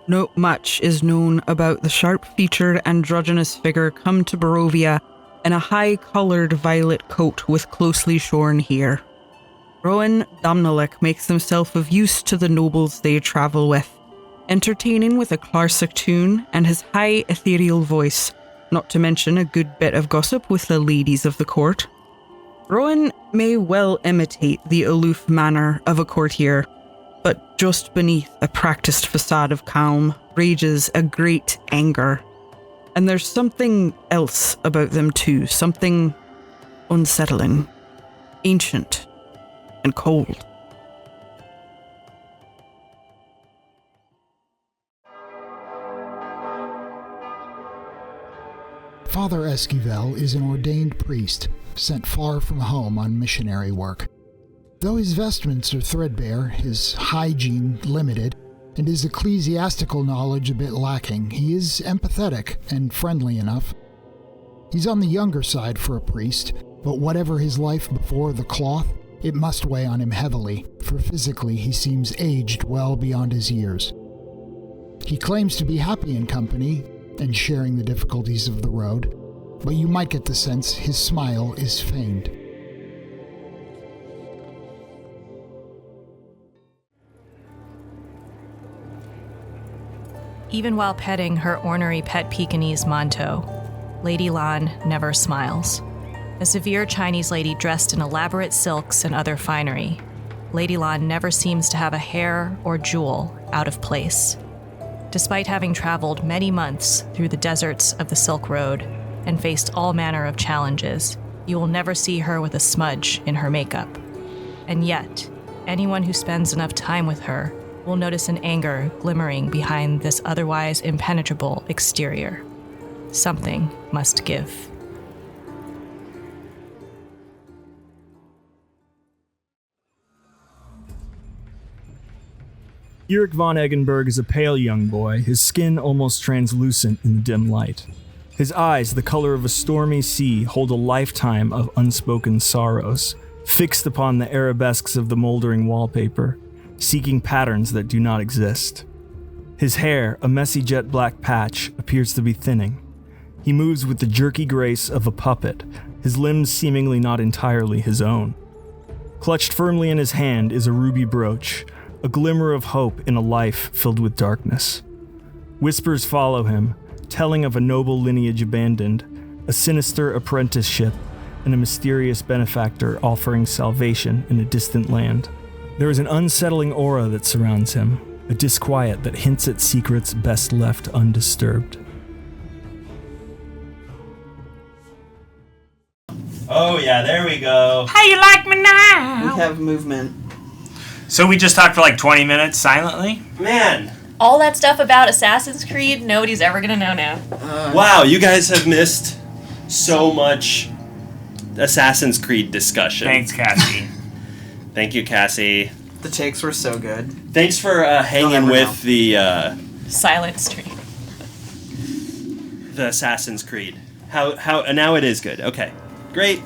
Not much is known about the sharp-featured androgynous figure come to Barovia in a high-coloured violet coat with closely shorn hair. Rowan Damnalik makes himself of use to the nobles they travel with, entertaining with a classic tune and his high ethereal voice, not to mention a good bit of gossip with the ladies of the court. Rowan may well imitate the aloof manner of a courtier, but just beneath a practiced facade of calm rages a great anger. And there's something else about them too, something unsettling, ancient, and cold. Father Esquivel is an ordained priest, sent far from home on missionary work. Though his vestments are threadbare, his hygiene limited, and his ecclesiastical knowledge a bit lacking, he is empathetic and friendly enough. He's on the younger side for a priest, but whatever his life before the cloth, it must weigh on him heavily, for physically he seems aged well beyond his years. He claims to be happy in company and sharing the difficulties of the road, but you might get the sense his smile is feigned. Even while petting her ornery pet Pekingese Monto, Lady Lan never smiles. A severe Chinese lady dressed in elaborate silks and other finery, Lady Lan never seems to have a hair or jewel out of place. Despite having traveled many months through the deserts of the Silk Road and faced all manner of challenges, you will never see her with a smudge in her makeup. And yet, anyone who spends enough time with her will notice an anger glimmering behind this otherwise impenetrable exterior. Something must give. Erik von Eggenberg is a pale young boy, his skin almost translucent in the dim light. His eyes, the color of a stormy sea, hold a lifetime of unspoken sorrows, fixed upon the arabesques of the moldering wallpaper, seeking patterns that do not exist. His hair, a messy jet black patch, appears to be thinning. He moves with the jerky grace of a puppet, his limbs seemingly not entirely his own. Clutched firmly in his hand is a ruby brooch, a glimmer of hope in a life filled with darkness. Whispers follow him, telling of a noble lineage abandoned, a sinister apprenticeship, and a mysterious benefactor offering salvation in a distant land. There is an unsettling aura that surrounds him, a disquiet that hints at secrets best left undisturbed. Oh yeah, there we go. How you like me now? We have movement. So we just talked for like 20 minutes silently? Man. All that stuff about Assassin's Creed, nobody's ever gonna know now. Wow, you guys have missed so much Assassin's Creed discussion. Thanks, Cassie. Thank you, Cassie. The takes were so good. Thanks for hanging with the Silent stream. the Assassin's Creed. How now it is good. Okay, great.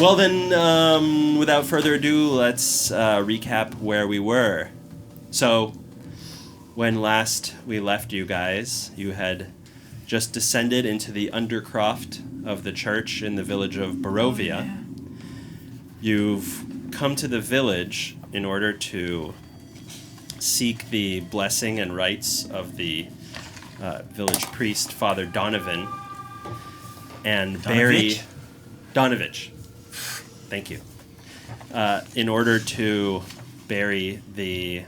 Well then, without further ado, let's recap where we were. So, when last we left you guys, you had just descended into the undercroft of the church in the village of Barovia. Yeah. You've come to the village in order to seek the blessing and rites of the village priest, Father Donovan, and bury... Donovich. Thank you. In order to bury the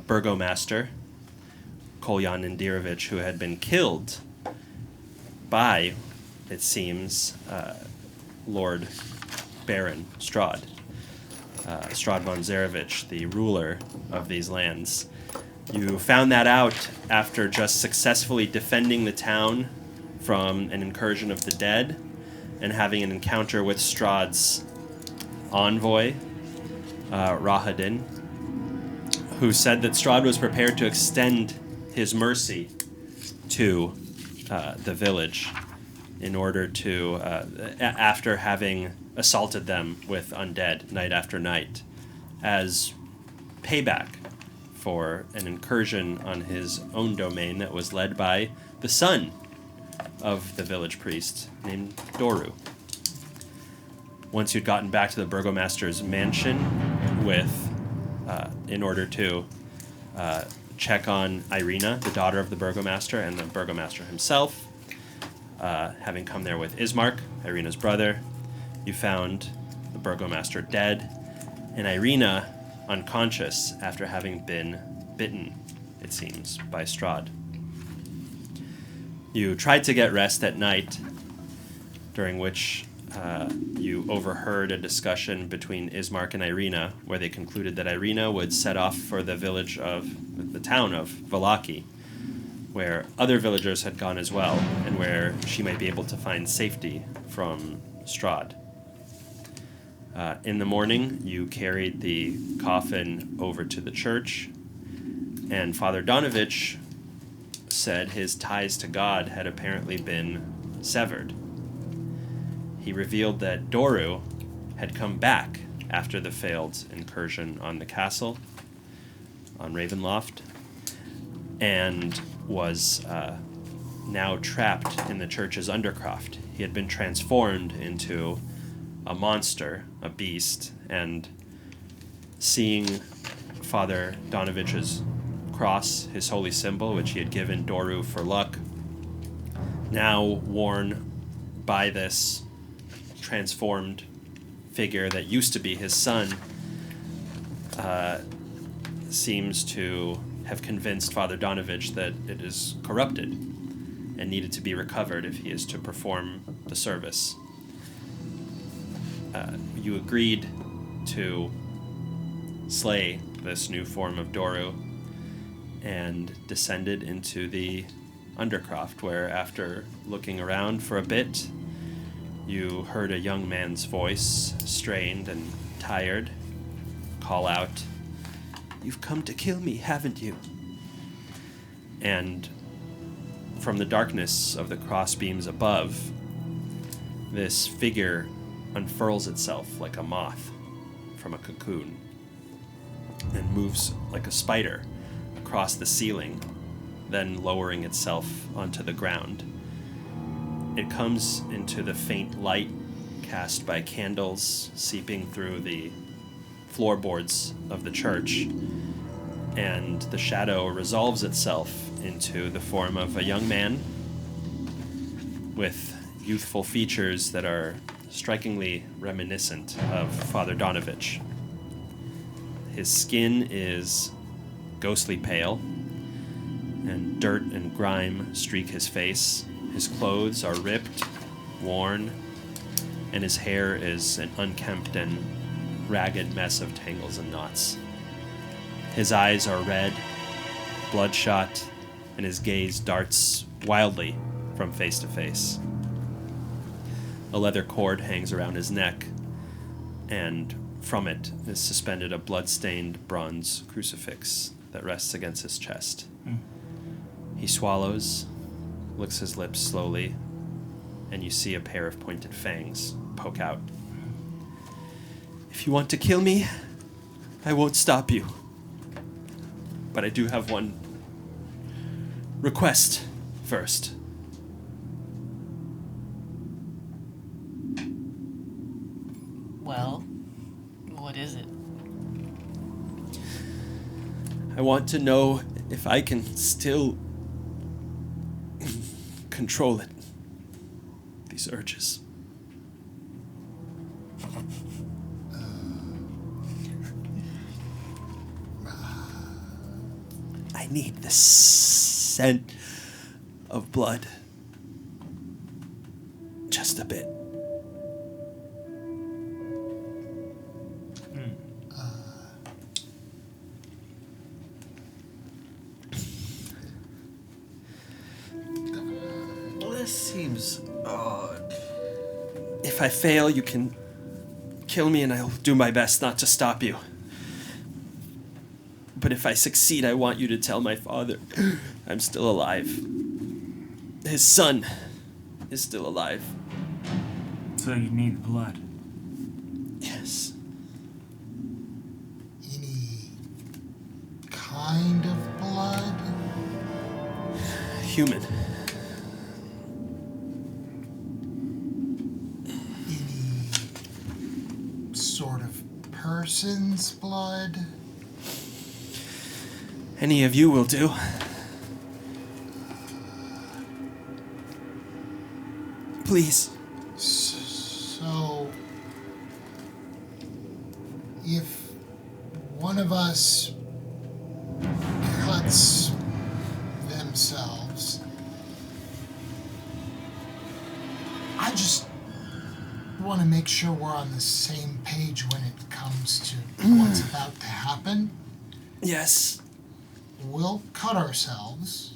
burgomaster, Kolyan Indirovich, who had been killed by, it seems, Lord Baron Strahd. Strahd von Zarevich, the ruler of these lands. You found that out after just successfully defending the town from an incursion of the dead and having an encounter with Strahd's envoy, Rahadin, who said that Strahd was prepared to extend his mercy to the village in order to, after having assaulted them with undead night after night, as payback for an incursion on his own domain that was led by the son of the village priest named Doru. Once you'd gotten back to the burgomaster's mansion in order to check on Irina, the daughter of the burgomaster, and the burgomaster himself, having come there with Ismark, Irina's brother, you found the burgomaster dead, and Irina unconscious after having been bitten, it seems, by Strahd. You tried to get rest at night, during which you overheard a discussion between Ismark and Irina, where they concluded that Irina would set off for the town of Vallaki, where other villagers had gone as well, and where she might be able to find safety from Strahd. In the morning, you carried the coffin over to the church, and Father Donovich said his ties to God had apparently been severed. He revealed that Doru had come back after the failed incursion on the castle, on Ravenloft, and was now trapped in the church's undercroft. He had been transformed into a monster, a beast, and seeing Father Donovich's cross, his holy symbol, which he had given Doru for luck, now worn by this transformed figure that used to be his son, seems to have convinced Father Donovich that it is corrupted and needed to be recovered if he is to perform the service. You agreed to slay this new form of Doru and descended into the undercroft, where after looking around for a bit, you heard a young man's voice, strained and tired, call out, "You've come to kill me, haven't you?" And from the darkness of the crossbeams above, this figure unfurls itself like a moth from a cocoon and moves like a spider across the ceiling, then lowering itself onto the ground. It comes into the faint light cast by candles seeping through the floorboards of the church, and the shadow resolves itself into the form of a young man with youthful features that are strikingly reminiscent of Father Donovich. His skin is ghostly pale, and dirt and grime streak his face. His clothes are ripped, worn, and his hair is an unkempt and ragged mess of tangles and knots. His eyes are red, bloodshot, and his gaze darts wildly from face to face. A leather cord hangs around his neck, and from it is suspended a blood-stained bronze crucifix that rests against his chest. He swallows, licks his lips slowly, and you see a pair of pointed fangs poke out. "If you want to kill me, I won't stop you. But I do have one request first." Well, what is it? I want to know if I can still control it. These urges. I need the scent of blood. Just a bit. This seems odd. If I fail, you can kill me and I'll do my best not to stop you. But if I succeed, I want you to tell my father I'm still alive. His son is still alive. So you need blood. Yes. Any kind of blood? Human. Any sort of person's blood? Any of you will do. Please. So, if one of us cuts themselves, I just want to make sure we're on the same page when it comes to what's about to happen. Yes. We'll cut ourselves,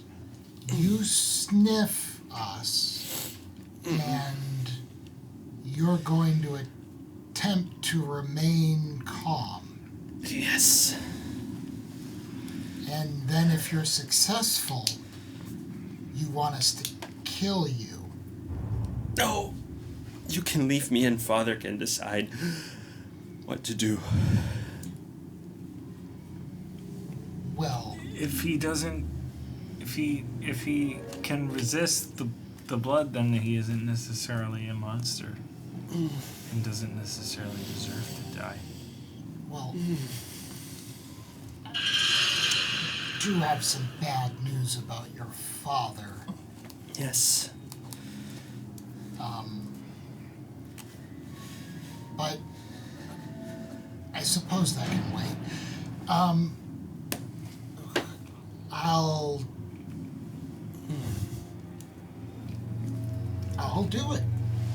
you sniff us, and you're going to attempt to remain calm. Yes. And then if you're successful, you want us to kill you. No. You can leave me and Father can decide what to do. Well, If he can resist the blood, then he isn't necessarily a monster. And doesn't necessarily deserve to die. well, do have some bad news about your father. Yes. But I suppose that can wait. I'll do it.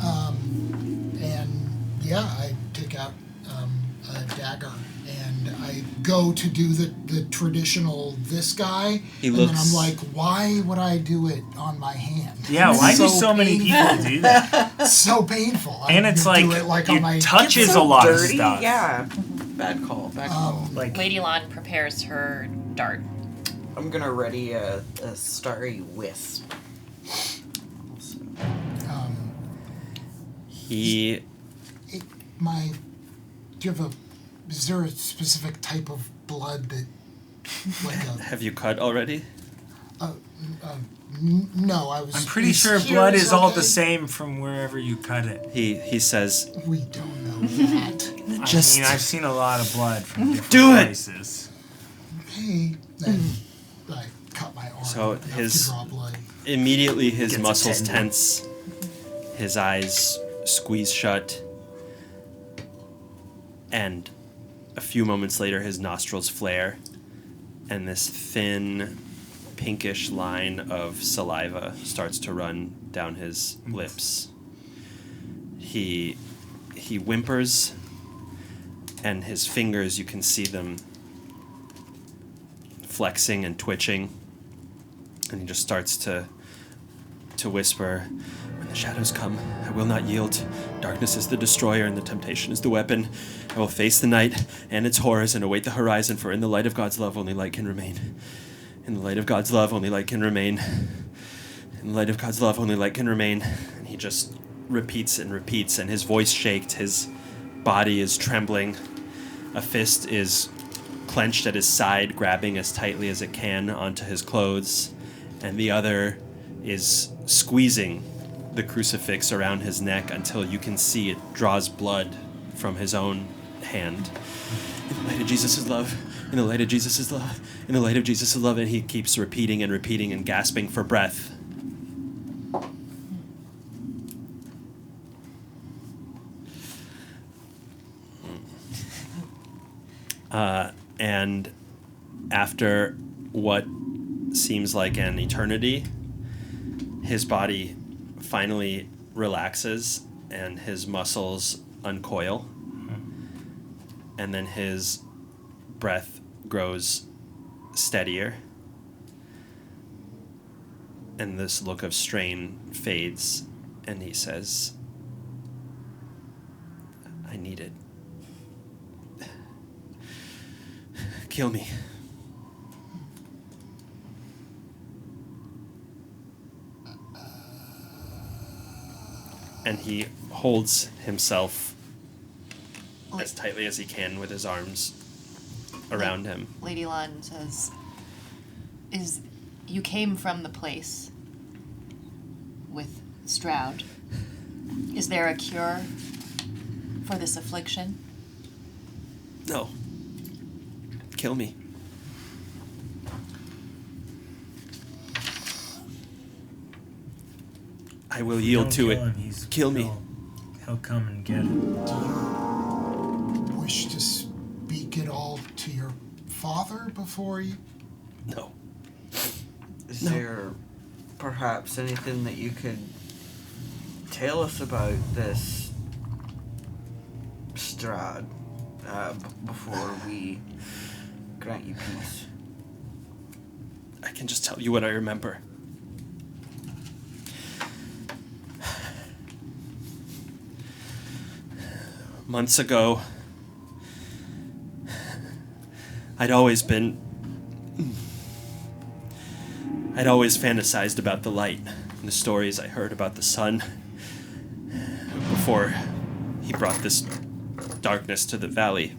And yeah, I take out a dagger and I go to do the traditional this guy. He and looks- then I'm like, why would I do it on my hand? Yeah, why do So so many people do that? It's so painful. And it's do like, it it on my touches So a lot dirty. of stuff. Yeah. Bad call. Bad call. Like, Lady Lon prepares her dart. I'm gonna ready a starry wisp. Also. He Do you have is there a specific type of blood that, like a, have you cut already? no, I was. I'm pretty is sure here blood is all okay? the same from wherever you cut it. He says, We don't know that. Just- I mean, I've seen a lot of blood from different Do it! places. Okay, then I cut my arm So enough his- to draw blood. immediately his Gets a muscles tendon. tense, his eyes squeeze shut, and a few moments later his nostrils flare, and this thin, pinkish line of saliva starts to run down his lips. He whimpers, and his fingers, you can see them flexing and twitching, and he just starts to whisper, "When the shadows come, I will not yield. Darkness is the destroyer, and the temptation is the weapon. I will face the night and its horrors and await the horizon, for in the light of God's love, only light can remain. In the light of God's love, only light can remain. In the light of God's love, only light can remain." And he just repeats and repeats, and his voice shakes, his body is trembling. A fist is clenched at his side, grabbing as tightly as it can onto his clothes, and the other is squeezing the crucifix around his neck until you can see it draws blood from his own hand. In the light of Jesus' love, in the light of Jesus' love, in the light of Jesus' love, and he keeps repeating and repeating and gasping for breath. And after what seems like an eternity, his body finally relaxes and his muscles uncoil. And then his breath grows steadier. And this look of strain fades, and he says, "I need it. Kill me." And he holds himself as tightly as he can with his arms around him. Lady Lon says, you came from the place with Strahd. Is there a cure for this affliction? No. Kill me. I will yield to it. Kill me. He'll come and get it. Do you wish to speak it all to your father before you? No. Is there perhaps anything that you could tell us about this Strahd before we grant you peace? I can just tell you what I remember. Months ago, I'd always fantasized about the light and the stories I heard about the sun before he brought this darkness to the valley.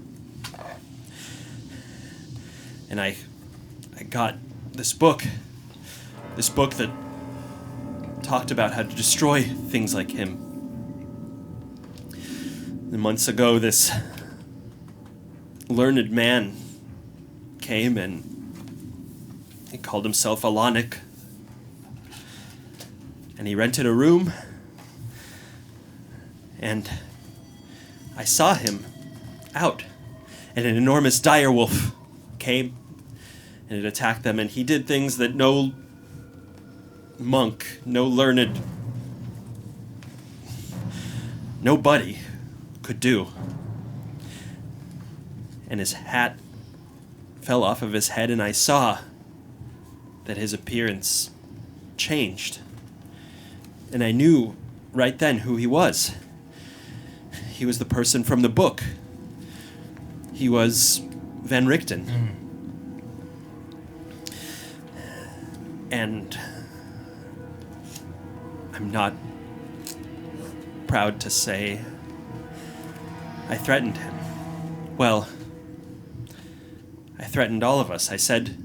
And I got this book that talked about how to destroy things like him. And months ago, this learned man came and he called himself Alanic. And he rented a room. And I saw him out. And an enormous direwolf came and it attacked them. And he did things that no monk, no learned, nobody could do. And his hat fell off of his head, and I saw that his appearance changed. And I knew right then who he was. He was the person from the book. He was Van Richten. And I'm not proud to say I threatened him. Well, I threatened all of us. I said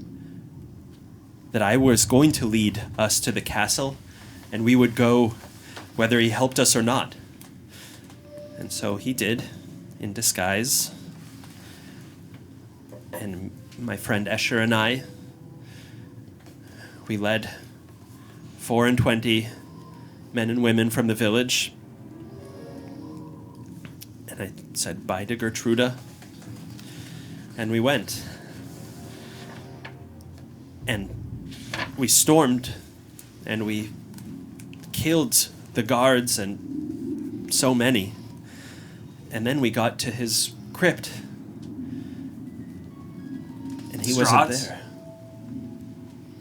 that I was going to lead us to the castle, and we would go whether he helped us or not. And so he did, in disguise. And my friend Escher and I, we led 24 men and women from the village. And I said bye to Gertruda. And we went. And we stormed. And we killed the guards and so many. And then we got to his crypt. And he wasn't there.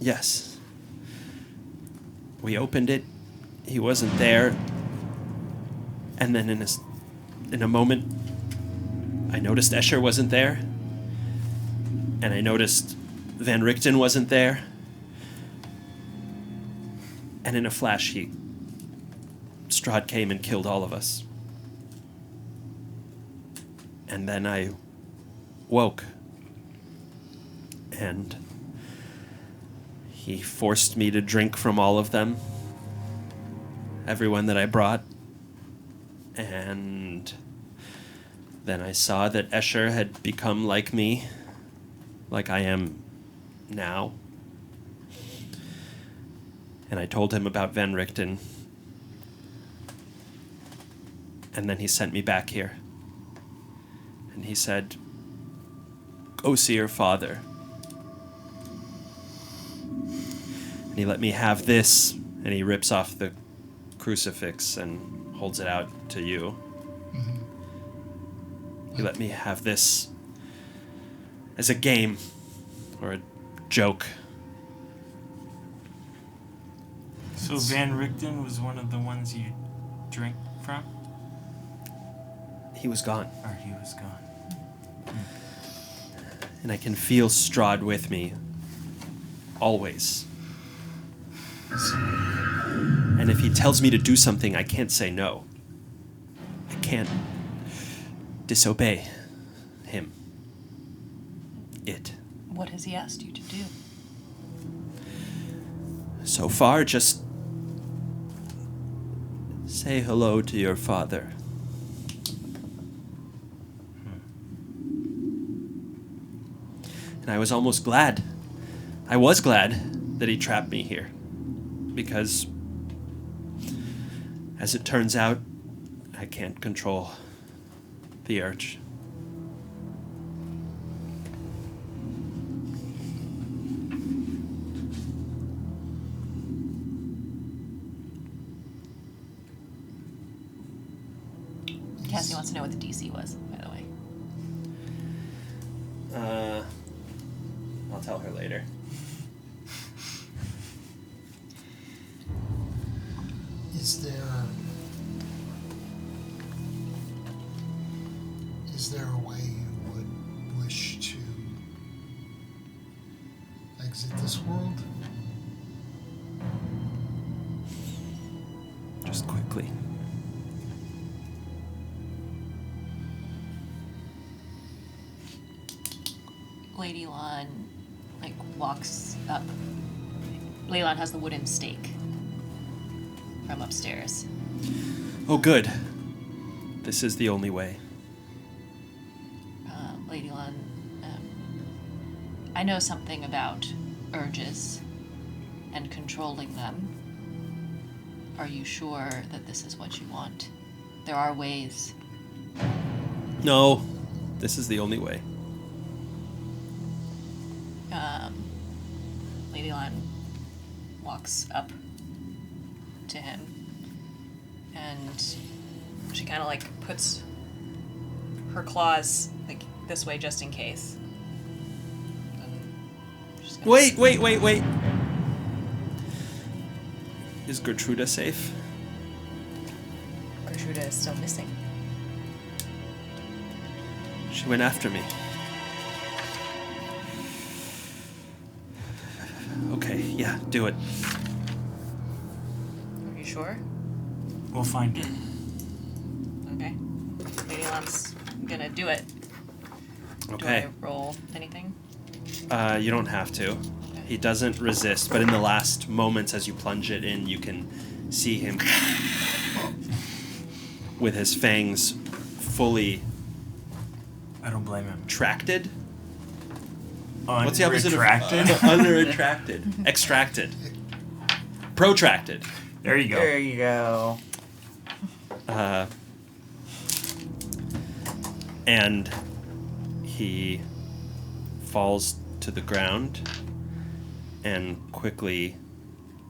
Yes. We opened it. He wasn't there. And then in a moment, I noticed Escher wasn't there. And I noticed Van Richten wasn't there. And in a flash, Strahd came and killed all of us. And then I woke. And he forced me to drink from all of them. Everyone that I brought. And then I saw that Escher had become like me, like I am now. And I told him about Van Richten. And then he sent me back here. And he said, "Go see your father." And he let me have this, and he rips off the crucifix and holds it out to you. Mm-hmm. He let me have this as a game or a joke. So Van Richten was one of the ones you drank from? He was gone. Or he was gone. And I can feel Strahd with me. Always. And if he tells me to do something, I can't say no. I can't disobey him. it. What has he asked you to do? So far, just say hello to your father. And I was almost glad. I was glad that he trapped me here. Because, as it turns out, I can't control the urge. Cassie wants to know what the DC was, by the way. I'll tell her later. Is there a way you would wish to exit this world? Just quickly. Lady Lon, walks up. Lady Lon has the wooden stake from upstairs. Oh, good. This is the only way. Lady Lon, I know something about urges and controlling them. Are you sure that this is what you want? There are ways. No, this is the only way. Lady Lon walks up to him, and she kind of puts her claws this way just in case. Wait. Is Gertruda safe? Gertruda is still missing. She went after me. Okay, yeah, do it. Are you sure? We'll find her. Okay. Lady Lon's gonna do it. Okay. Do I roll anything? You don't have to. He doesn't resist, but in the last moments as you plunge it in, you can see him with his fangs fully I don't blame him. tracted. What's the opposite Retracted? of under-retracted? Extracted. Protracted. There you go. There you go. And he falls to the ground and quickly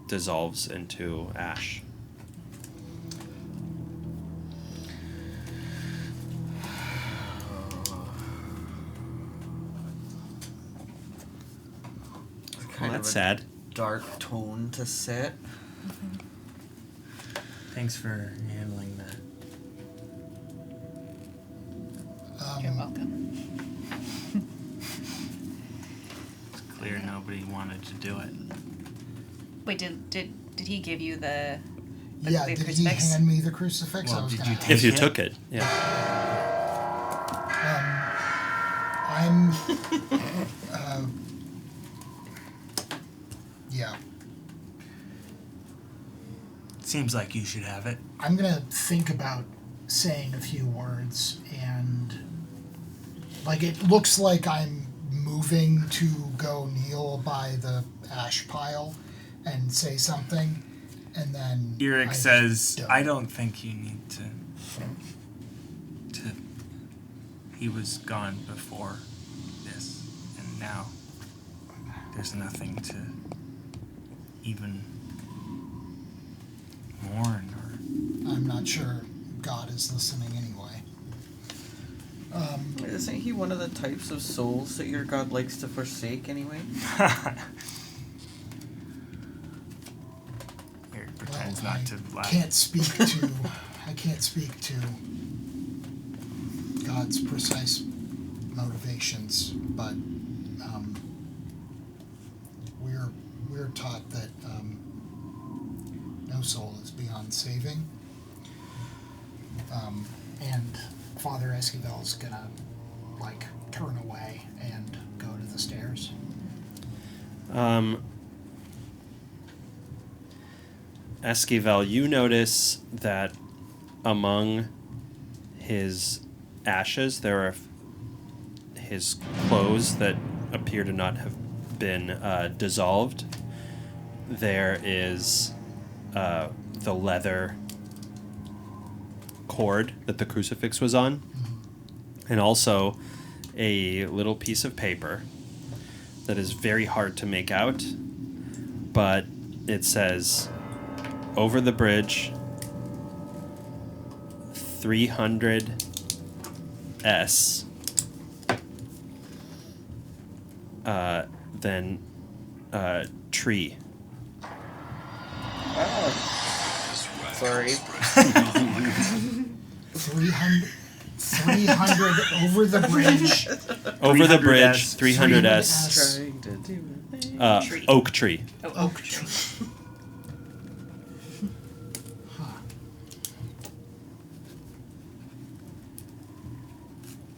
dissolves into ash. Well, that's sad. Dark tone to set. Thanks for handling that. You're welcome. It's clear nobody wanted to do it. Wait, did he give you the Yeah, did he crucifix? hand me the crucifix? Well, I was did gonna you ask. take If you it? took it, yeah. I'm yeah. Seems like you should have it. I'm gonna think about saying a few words, and it looks like I'm moving to go kneel by the ash pile and say something, and then Eric I says, don't. I don't think you need to. He was gone before this, and now there's nothing to even mourn or. I'm not sure God is listening anyway. Isn't he one of the types of souls that your god likes to forsake anyway? Eric pretends Well, not to laugh. I can't speak to God's precise motivations, but we're taught that no soul is beyond saving, and Father Esquivel's gonna turn away and go to stairs. Esquivel, you notice that among his ashes there are his clothes that appear to not have been dissolved. There is the leather cord that the crucifix was on, and also a little piece of paper that is very hard to make out, but it says, "Over the bridge, 300S, then tree." Sorry. 300 over the bridge. Over the bridge, 300S. 300S, Trying to do Tree. oak tree. Oh, Oak tree. Huh.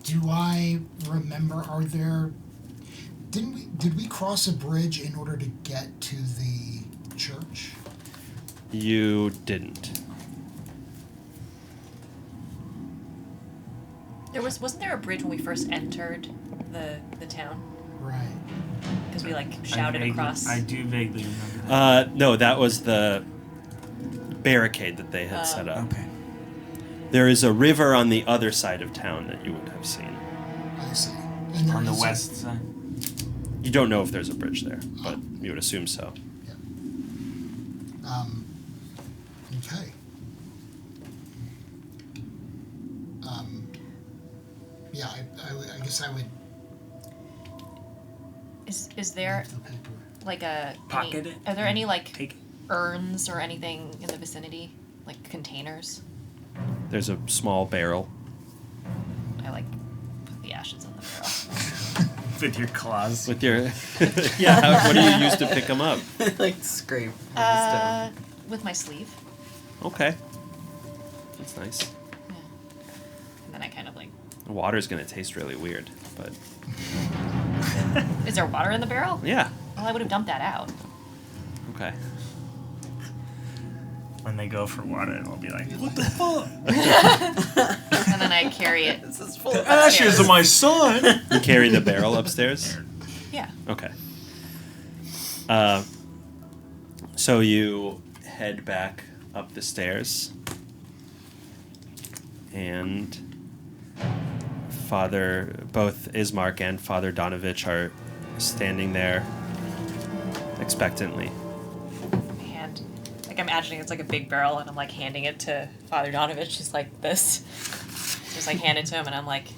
Do I remember? Did we cross a bridge in order to get to the church? You didn't. Wasn't there a bridge when we first entered the town? Right. Because we shouted across. I do vaguely remember that. No, that was the barricade that they had set up. Okay. There is a river on the other side of town that you would have seen. I see. And there On the is west side. You don't know if there's a bridge there, but you would assume so. Okay. Yeah, I guess I would. Is there The paper. Pocket it. Are there any Take it. urns or anything in the vicinity, like containers? There's a small barrel. I put the ashes in the barrel. With your claws. With your... yeah, what do you use to pick them up? like scrape on the stone. With my sleeve. Okay. That's nice. Yeah. And then I kind of The water's going to taste really weird, but... Is there water in the barrel? Yeah. Well, I would have dumped that out. Okay. When they go for water, it'll be like, what the fuck? And then I carry it. This is full of Ashes of my son! You carry the barrel upstairs? Yeah. Okay. So you head back up the stairs, and both Ismark and Father Donovich are standing there expectantly. I'm imagining it's like a big barrel, and I'm handing it to Father Donovich, just like this. Just hand it to him, and I'm like...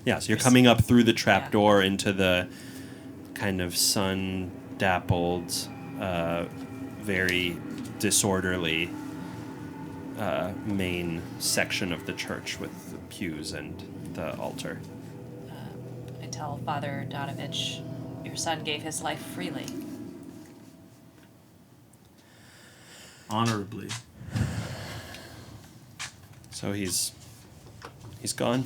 Yeah, so you're coming up through the trapdoor into the kind of sun-dappled, very disorderly main section of the church with the pews and the altar. I tell Father Donovich, your son gave his life freely. Honorably. So he's gone.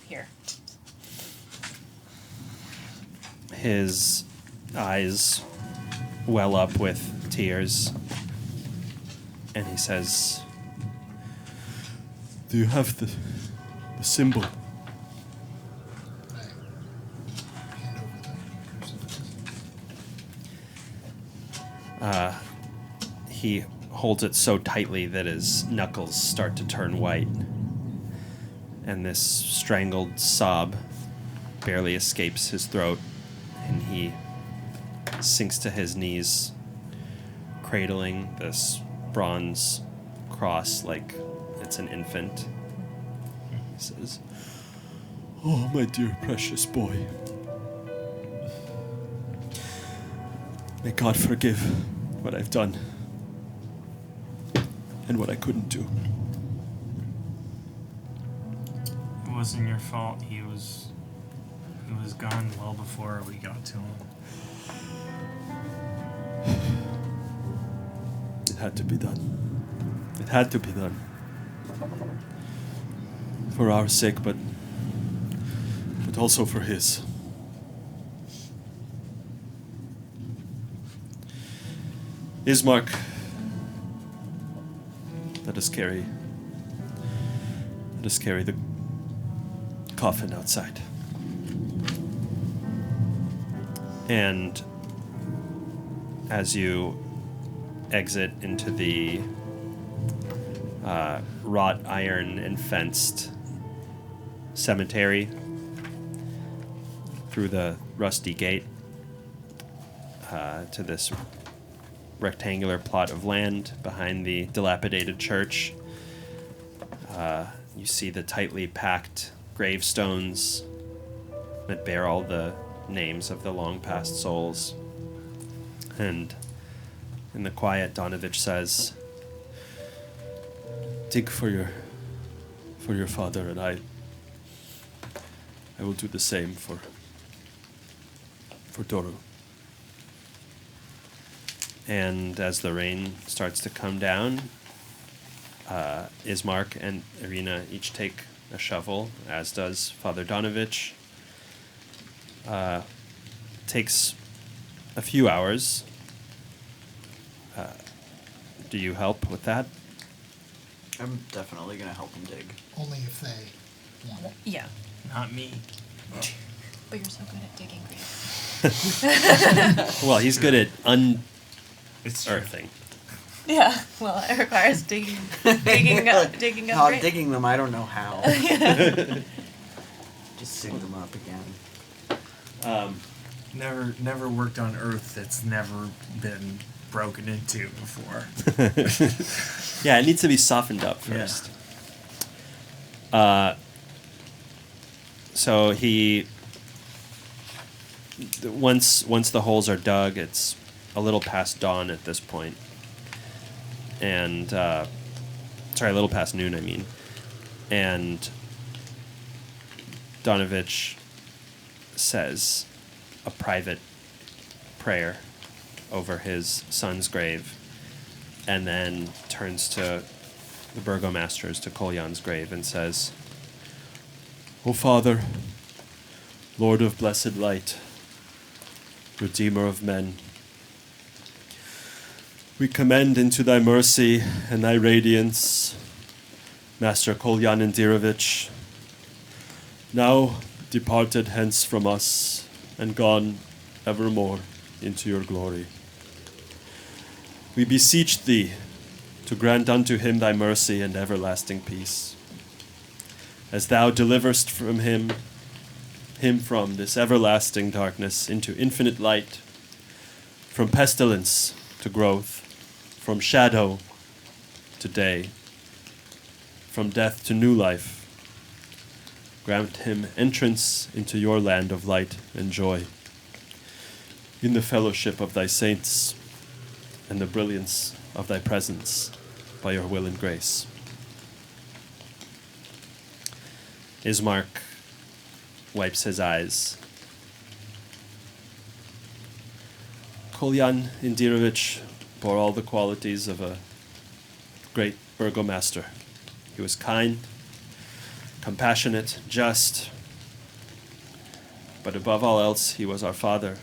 Here. His eyes well up with tears, and he says, "Do you have the symbol?" Hand over the crucifix. He holds it so tightly that his knuckles start to turn white, and this strangled sob barely escapes his throat, and he sinks to his knees, cradling this bronze cross like it's an infant. He says, "Oh, my dear precious boy. May God forgive what I've done and what I couldn't do." It wasn't your fault. He was gone well before we got to him. It had to be done. It had to be done. For our sake, but and also for his. Ismark, let us carry the coffin outside. And as you exit into the wrought iron and fenced cemetery through the rusty gate to this rectangular plot of land behind the dilapidated church, you see the tightly packed gravestones that bear all the names of the long past souls. And in the quiet, Donovich says, "Dig for your father, and I will do the same for Doru." And as the rain starts to come down, Ismark and Irina each take a shovel, as does Father Donovich. Takes a few hours. Do you help with that? I'm definitely gonna help him dig. Only if they want it. Yeah. Not me. But you're so good at digging graves. Well, he's good at It's true. unearthing. Yeah. Well, it requires digging up Not graves. digging them, I don't know how. Just dig them up again. Never worked on Earth that's never been broken into before. Yeah, it needs to be softened up first. So he, once the holes are dug, it's a little past dawn at this point. And, sorry, a little past noon, I mean. And Donovich says a private prayer over his son's grave, and then turns to the burgomasters, to Kolyan's grave, and says, "O Father, Lord of blessed light, Redeemer of men, we commend into thy mercy and thy radiance Master Kolyan Indirovich, now departed hence from us and gone evermore into your glory. We beseech thee to grant unto him thy mercy and everlasting peace, as thou deliverest from him from this everlasting darkness into infinite light, from pestilence to growth, from shadow to day, from death to new life. Grant him entrance into your land of light and joy, in the fellowship of thy saints and the brilliance of thy presence, by your will and grace." Ismark wipes his eyes. Kolyan Indirovich bore all the qualities of a great burgomaster. He was kind, compassionate, just, but above all else, he was our father,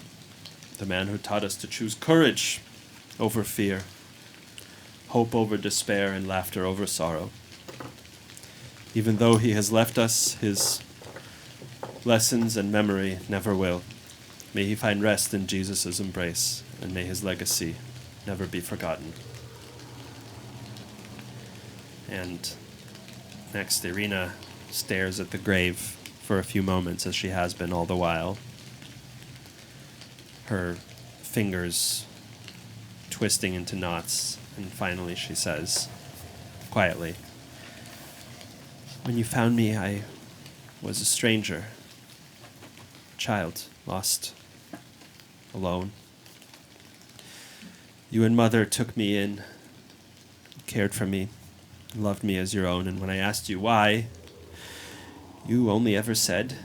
the man who taught us to choose courage over fear, hope over despair, and laughter over sorrow. Even though he has left us, his lessons and memory never will. May he find rest in Jesus' embrace, and may his legacy never be forgotten. And next, Irina stares at the grave for a few moments, as she has been all the while. Her fingers twisting into knots, and finally she says, quietly, "When you found me, I was a stranger, child, lost, alone. You and Mother took me in, cared for me, loved me as your own, and when I asked you why, you only ever said,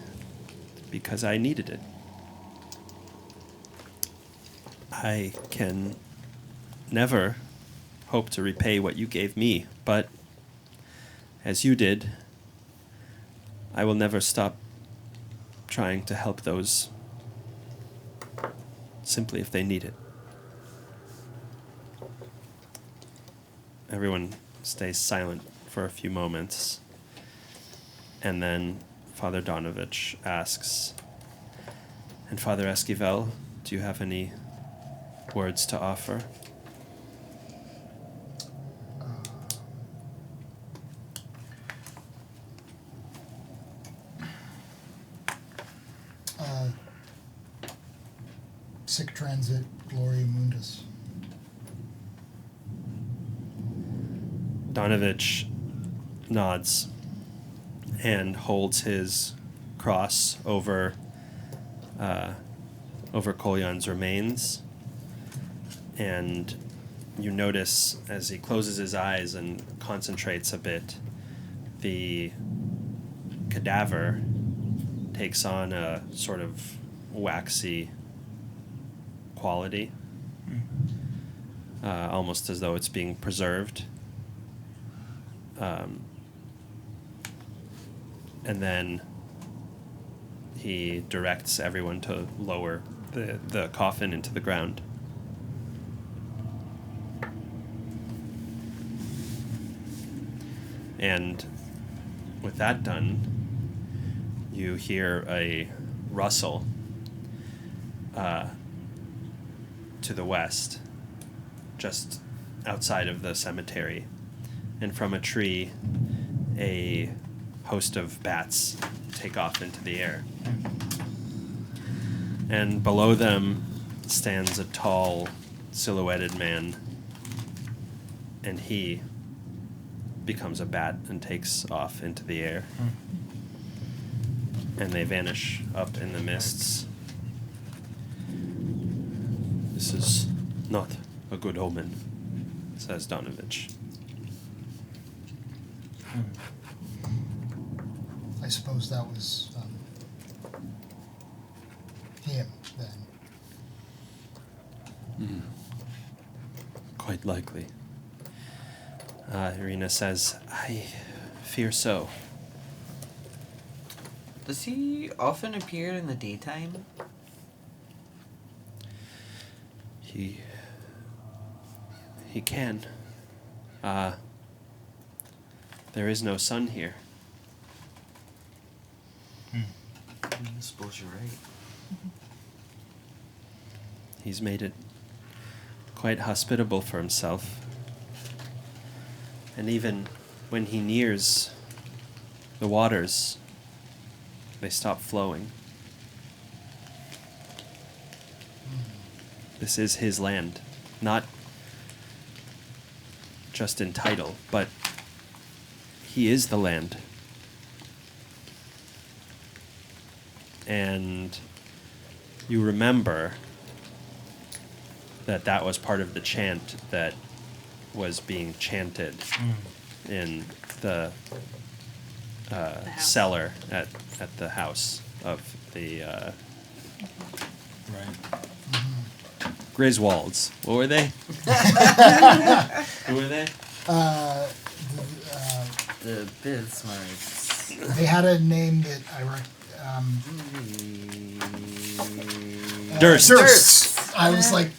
because I needed it. I can never hope to repay what you gave me, but as you did, I will never stop trying to help those simply if they need it. Everyone stays silent for a few moments, and then Father Donovich asks, "And Father Esquivel, do you have any words to offer?" Sic transit, gloria mundus. Donovich nods and holds his cross over Kolyan's remains, and you notice as he closes his eyes and concentrates a bit, the cadaver takes on a sort of waxy quality, almost as though it's being preserved. And then he directs everyone to lower the coffin into the ground. And with that done, you hear a rustle to the west, just outside of the cemetery. And from a tree, a host of bats take off into the air. And below them stands a tall, silhouetted man, and he becomes a bat and takes off into the air. And they vanish up in the mists. "This is not a good omen," says Donovich. I suppose that was him then. Quite likely. Irina says, "I fear so." Does he often appear in the daytime? He can. There is no sun here. I suppose you're right. He's made it quite hospitable for himself. And even when he nears the waters, they stop flowing. This is his land, not just in title, but he is the land. And you remember that was part of the chant that was being chanted in the cellar at the house of the Griswolds. What were they? Who were they? The Bismarcks. They had a name that Durst. I was like,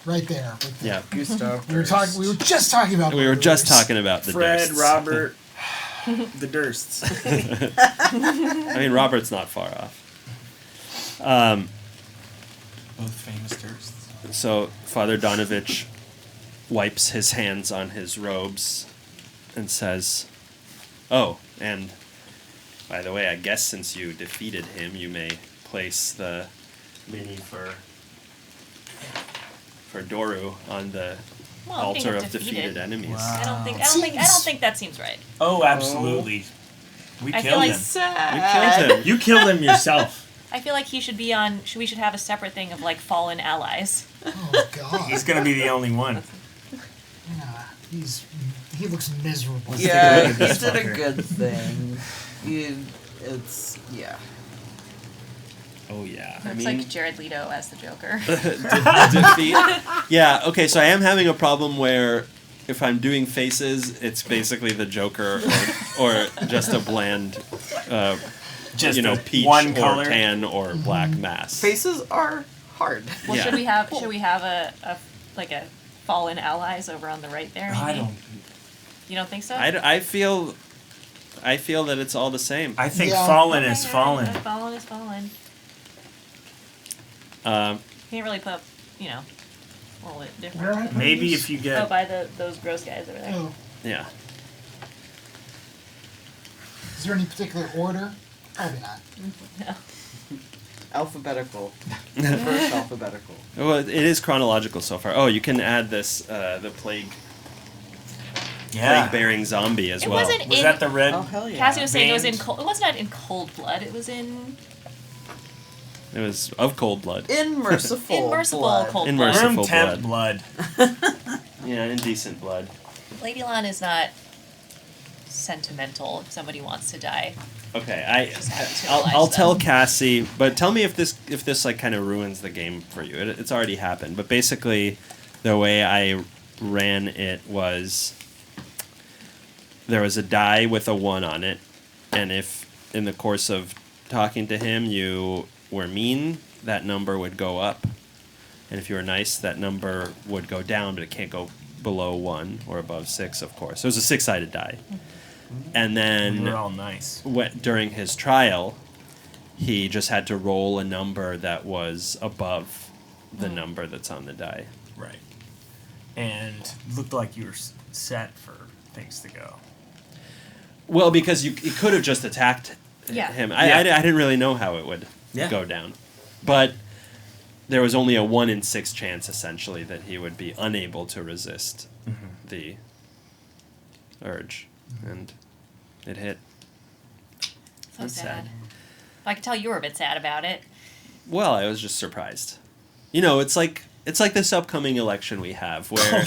right there. Yeah. Gustav. We were just talking about. We were just talking about the Fred, Dursts. Robert, the Dursts. I mean, Robert's not far off. Both famous Dursts. So Father Donovich wipes his hands on his robes and says, "Oh, and by the way, I guess since you defeated him, you may place the mini for Doru on the altar of defeated enemies." I don't think that seems right. Oh, absolutely. We I feel killed like him. We killed him. You killed him yourself. I feel like he should be on. We should have a separate thing of like fallen allies. Oh God. He's gonna be the only one. Yeah, he looks miserable. Yeah, he did a good thing. Yeah. Oh yeah. Looks like Jared Leto as the Joker. Defeat. Yeah. Okay. So I am having a problem where if I'm doing faces, it's basically the Joker or just a bland Just a peach one or color. tan or black mass. Faces are hard. Well, Yeah. should we have a fallen allies over on the right there? Maybe? I don't. You don't think so? I feel that it's all the same. I think Yeah. fallen Okay, is all fallen. right, fallen is fallen. Can't really put, a little bit different. Where am I? Maybe if you Oh, get. by those gross guys over there. Oh, Yeah. is there any particular order? Probably not. No. Alphabetical. First alphabetical. Well, it is chronological so far. Oh, you can add this the plague Yeah. bearing zombie as It well. wasn't Was in. that the red? Oh, hell yeah. Cassie was saying it was in veins? cold. It wasn't in cold blood. It was in It was of cold blood. Immersible. merciful blood. cold In blood. merciful Room temp blood. Yeah, indecent blood. Lady Lan is not sentimental. If somebody wants to die, Okay, Just have to I'll realize tell that. Cassie, but tell me if this like kind of ruins the game for you. It's already happened, but basically, the way I ran it was there was a die with a 1 on it, and if in the course of talking to him you were mean, that number would go up, and if you were nice, that number would go down, but it can't go below 1 or above 6, of course. So it was a 6-sided die. And then We're all nice. during his trial, he just had to roll a number that was above the number that's on the die. Right. And looked like you were set for things to go. Well, because you could have just attacked Yeah. him. Yeah. I didn't really know how it would go down. But there was only a 1 in 6 chance, essentially, that he would be unable to resist the urge. And it hit. so That's sad. sad. I could tell you were a bit sad about it. Well, I was just surprised. It's like this upcoming election we have, where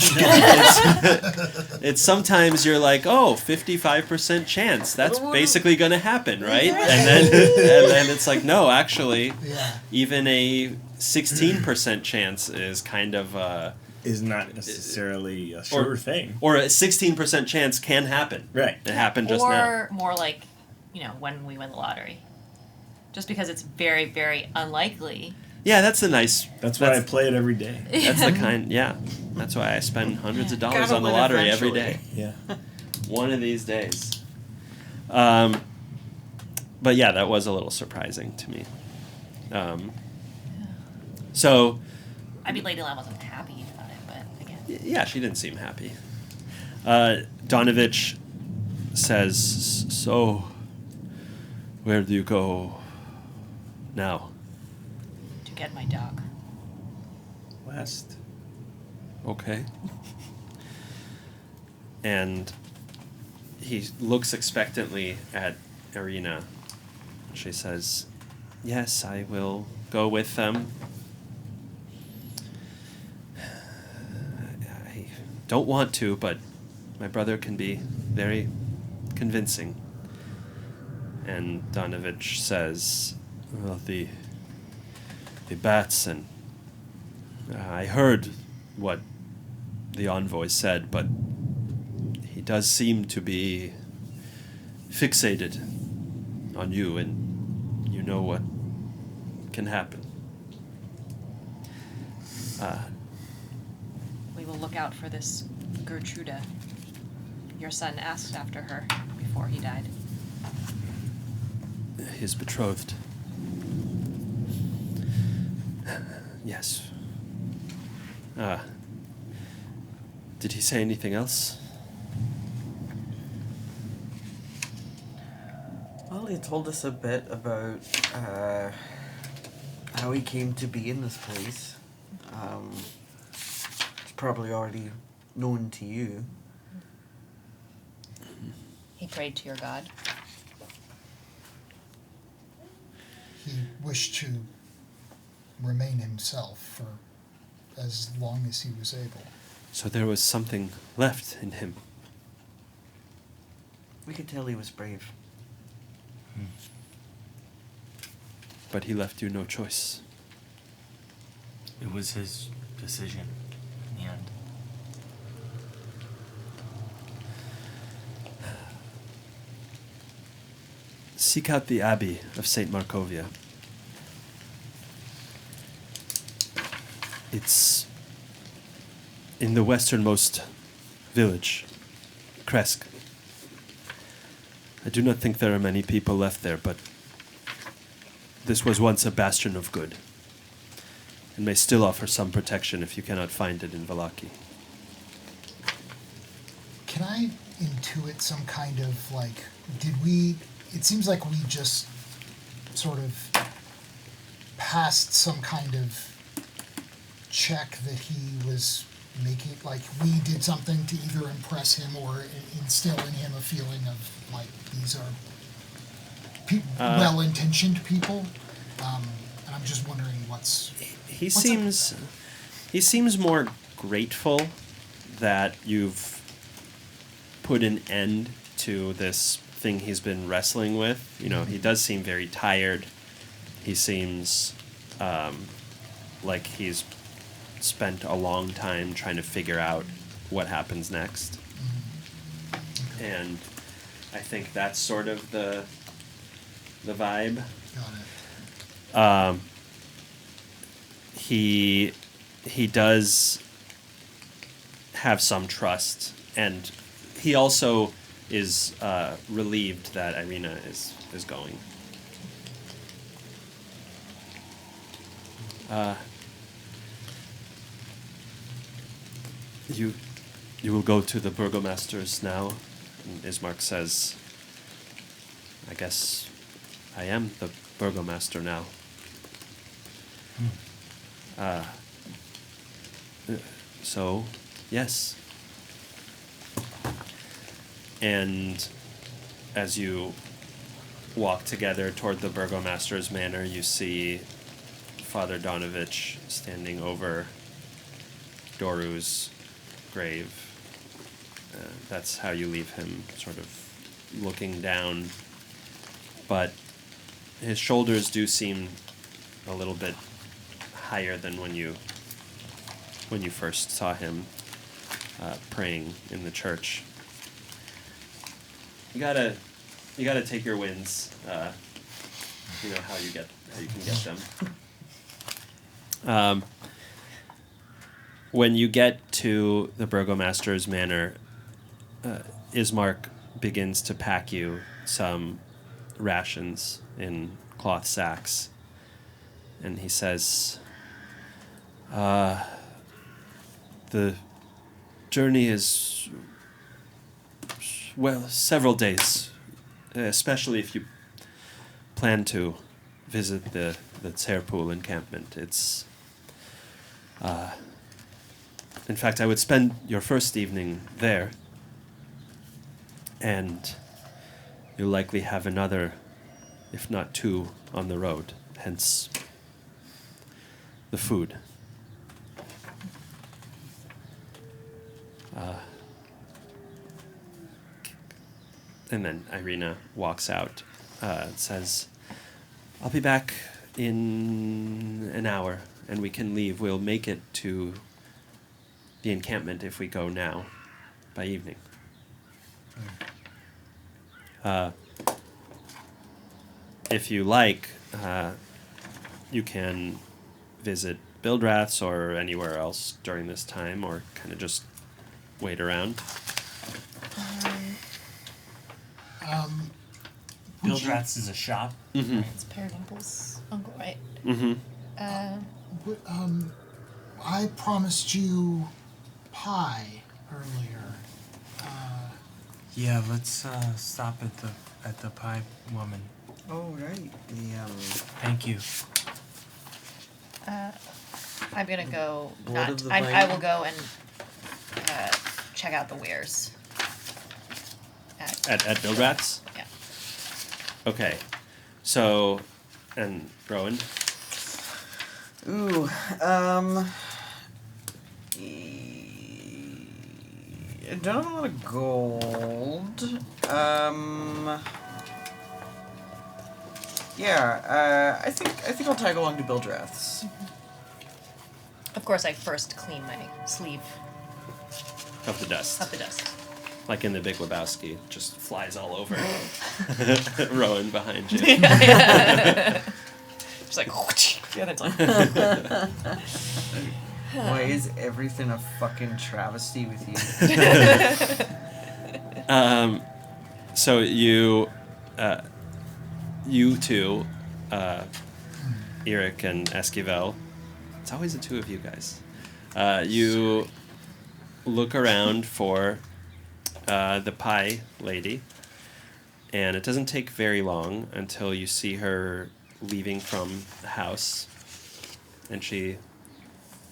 it's sometimes you're like, 55% chance. That's basically going to happen, right? And then it's like, no, actually, Yeah. even a 16% chance is kind of Is not necessarily a sure thing. or a 16% chance can happen. Right. It happened just now. Or more like, when we win the lottery. Just because it's very, very unlikely. Yeah, that's the nice. That's why I play it every day. That's the kind. Yeah, that's why I spend hundreds of dollars Gotta on the win lottery every eventually. day. Yeah. One of these days. But yeah, that was a little surprising to me. So, I mean, Lady Lan wasn't happy about it, but again. yeah, she didn't seem happy. Donovich says, "So, where do you go now?" To get my dog. West. Okay. And he looks expectantly at Irina. She says, "Yes, I will go with them. I don't want to, but my brother can be very convincing." And Donovich says, "Well, the bats and I heard what the envoy said, but he does seem to be fixated on you, and you know what can happen." We will look out for this Gertruda. Your son asked after her before he died. His betrothed. Yes. Did he say anything else? Well, he told us a bit about how he came to be in this place. It's probably already known to you. He prayed to your god. He wished to remain himself for as long as he was able. So there was something left in him. We could tell he was brave. But he left you no choice. It was his decision in the end. seek out the Abbey of St. Markovia. It's in the westernmost village, Kresk. I do not think there are many people left there, but this was once a bastion of good, and may still offer some protection if you cannot find it in Vallaki. Can I intuit some kind of, like, it seems like we just sort of passed some kind of check that he was making, like we did something to either impress him or instill in him a feeling of, like, these are well-intentioned people, and I'm just wondering what's He seems more grateful that you've put an end to this thing he's been wrestling with. You know, he does seem very tired. He seems like he's spent a long time trying to figure out what happens next. And I think that's sort of the vibe. Got it. He does have some trust, and he also is relieved that Irina is going. You will go to the burgomaster's now? And Ismark says, I guess I am the burgomaster now. So, yes. And as you walk together toward the burgomaster's manor, you see Father Donovich standing over Doru's grave. That's how you leave him, sort of looking down. But his shoulders do seem a little bit higher than when you first saw him praying in the church. You gotta take your wins. You know how you can get them. When you get to the burgomaster's manor, Ismark begins to pack you some rations in cloth sacks, and he says, the journey is, well, several days, especially if you plan to visit the Tserpool encampment. It's, in fact, I would spend your first evening there, and you'll likely have another, if not two, on the road, hence the food. And then Irina walks out, says, I'll be back in an hour, and we can leave. We'll make it to the encampment if we go now, by evening. If you like, you can visit Bildrath's or anywhere else during this time, or kind of just wait around. Bildrath's is a shop. Mm-hmm. It's Periwinkle's uncle, right? Mm-hmm. I promised you pie earlier. Yeah, let's stop at the pie woman. Oh, right. Thank you. I'm gonna go. Blood of the I Vine. will go and check out the wares. At Bildrath's? Yeah. Okay. So, and Rowan? Ooh, I don't have a lot of gold. Yeah, I think I'll tag along to Bildrath's. Of course, I first clean my sleeve Of the dust. of the dust. like in The Big Lebowski, just flies all over Rowan behind you. Just like, yeah, that's like. Why is everything a fucking travesty with you? So you two, Eric and Esquivel, it's always the two of you guys. You look around for the pie lady, and it doesn't take very long until you see her leaving from the house, and she,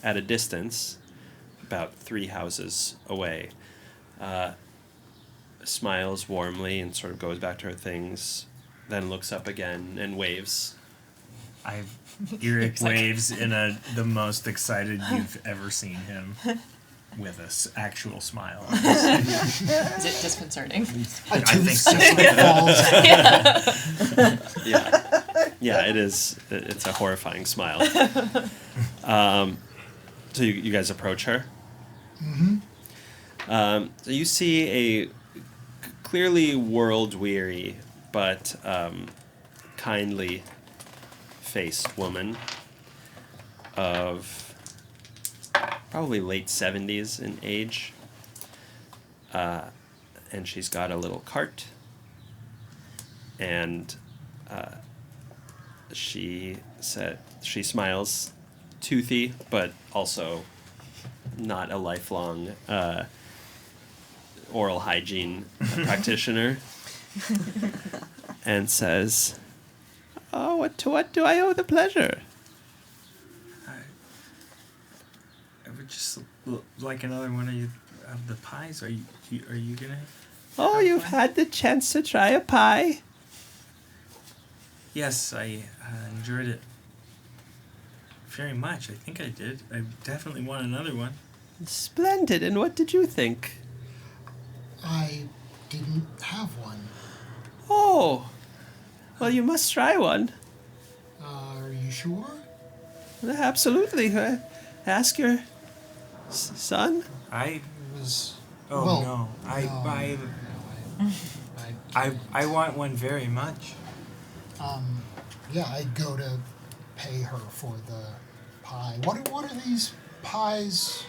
at a distance, about 3 houses away, smiles warmly and sort of goes back to her things, then looks up again and waves. Eric waves in the most excited you've ever seen him, with an actual smile. Is it disconcerting? I think so. Yeah, it is. It's a horrifying smile. So you guys approach her. So you see a clearly world-weary but kindly faced woman of probably late 70s in age, and she's got a little cart, and she smiles, toothy, but also not a lifelong oral hygiene practitioner, and says, "Oh, to what do I owe the pleasure?" I would just like another one of the pies. Are you gonna? Oh, you've had the chance to try a pie? Yes, I enjoyed it very much. I think I did. I definitely want another one. Splendid. And what did you think? I didn't have one. Oh, well, you must try one. Are you sure? Absolutely. Ask your son. I was. Oh well, no! I want one very much. Yeah, I'd go to pay her for the pie. What are these pies?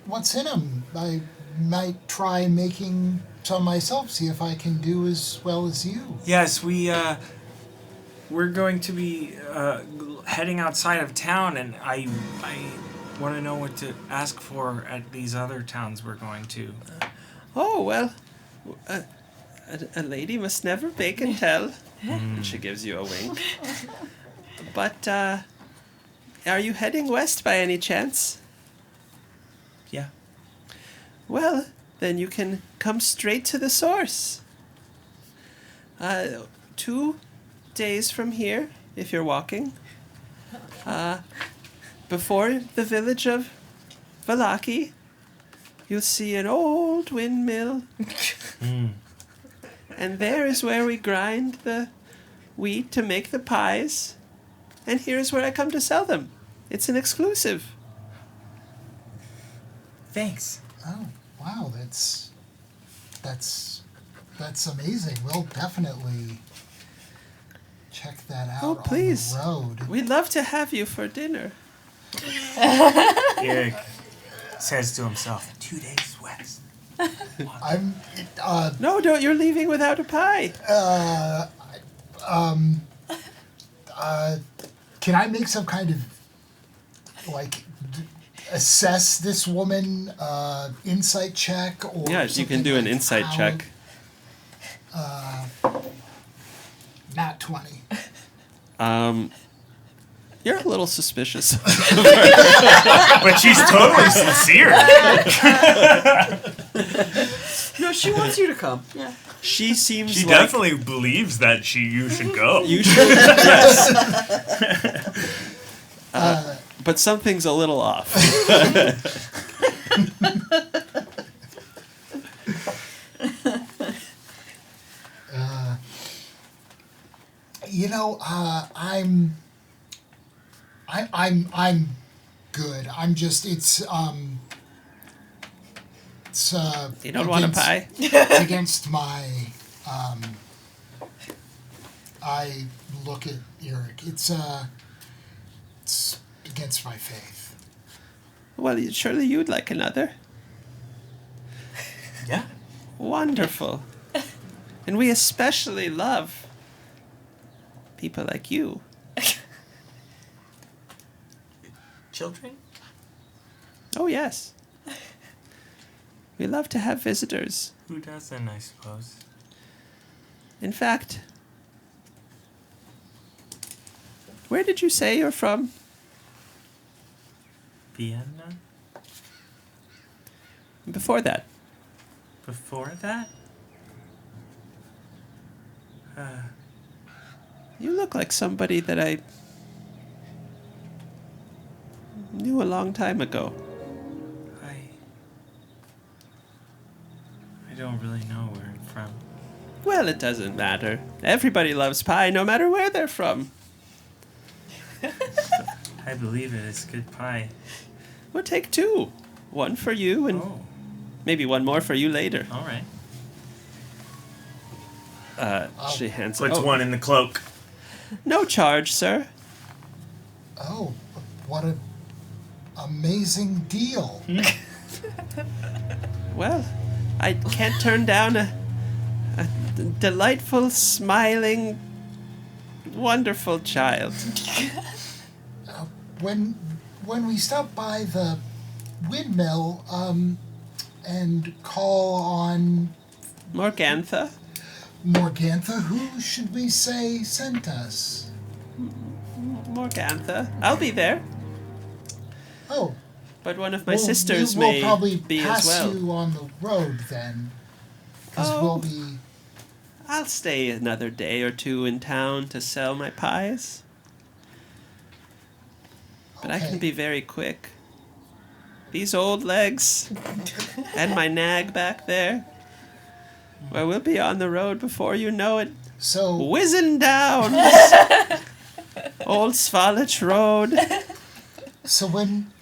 What's in them? I might try making some myself. See if I can do as well as you. Yes, we're going to be heading outside of town, and I want to know what to ask for at these other towns we're going to. Oh, well, a lady must never bake and tell. And she gives you a wink. But, are you heading west by any chance? Yeah. Well, then you can come straight to the source. 2 days from here, if you're walking. Before the village of Vallaki, you'll see an old windmill. And there is where we grind the wheat to make the pies. And here's where I come to sell them. It's an exclusive. Thanks. Oh, wow, that's amazing. We'll definitely check that out. Oh, please. On the road. We'd love to have you for dinner. Eric says to himself, 2 days west. I'm. No, don't. You're leaving without a pie. Can I make some kind of assess this woman insight check or? Yeah, you can do an insight check. Nat 20. You're a little suspicious. But she's totally sincere. No, she wants you to come. Yeah. She seems She like definitely believes that you should go. you should. Yes. But something's a little off. I'm good. I'm just it's It's You don't want a pie? It's against my. I look at Eric. It's against my faith. Well, surely you'd like another. Yeah. Wonderful. And we especially love people like you. Children? Oh, yes. We love to have visitors. Who doesn't, I suppose? In fact, where did you say you're from? Vienna? Before that? Before that? You look like somebody that I knew a long time ago. I don't really know where I'm from. Well, it doesn't matter. Everybody loves pie, no matter where they're from. I believe it is good pie. We'll take 2. 1 for you and maybe 1 more for you later. All right. She hands Puts one in the cloak. No charge, sir. Oh, what an amazing deal. Well, I can't turn down a delightful, smiling, wonderful child. When we stop by the windmill and call on Morgantha? Morgantha, who should we say sent us? Morgantha. I'll be there. Oh. But one of my sisters we'll may probably be pass as well. you on the road then. Because we'll be... I'll stay another day or 2 in town to sell my pies. But I can be very quick. These old legs and my nag back there. Well, we'll be on the road before you know it. So... Whizzing down Old Svalich Road. So when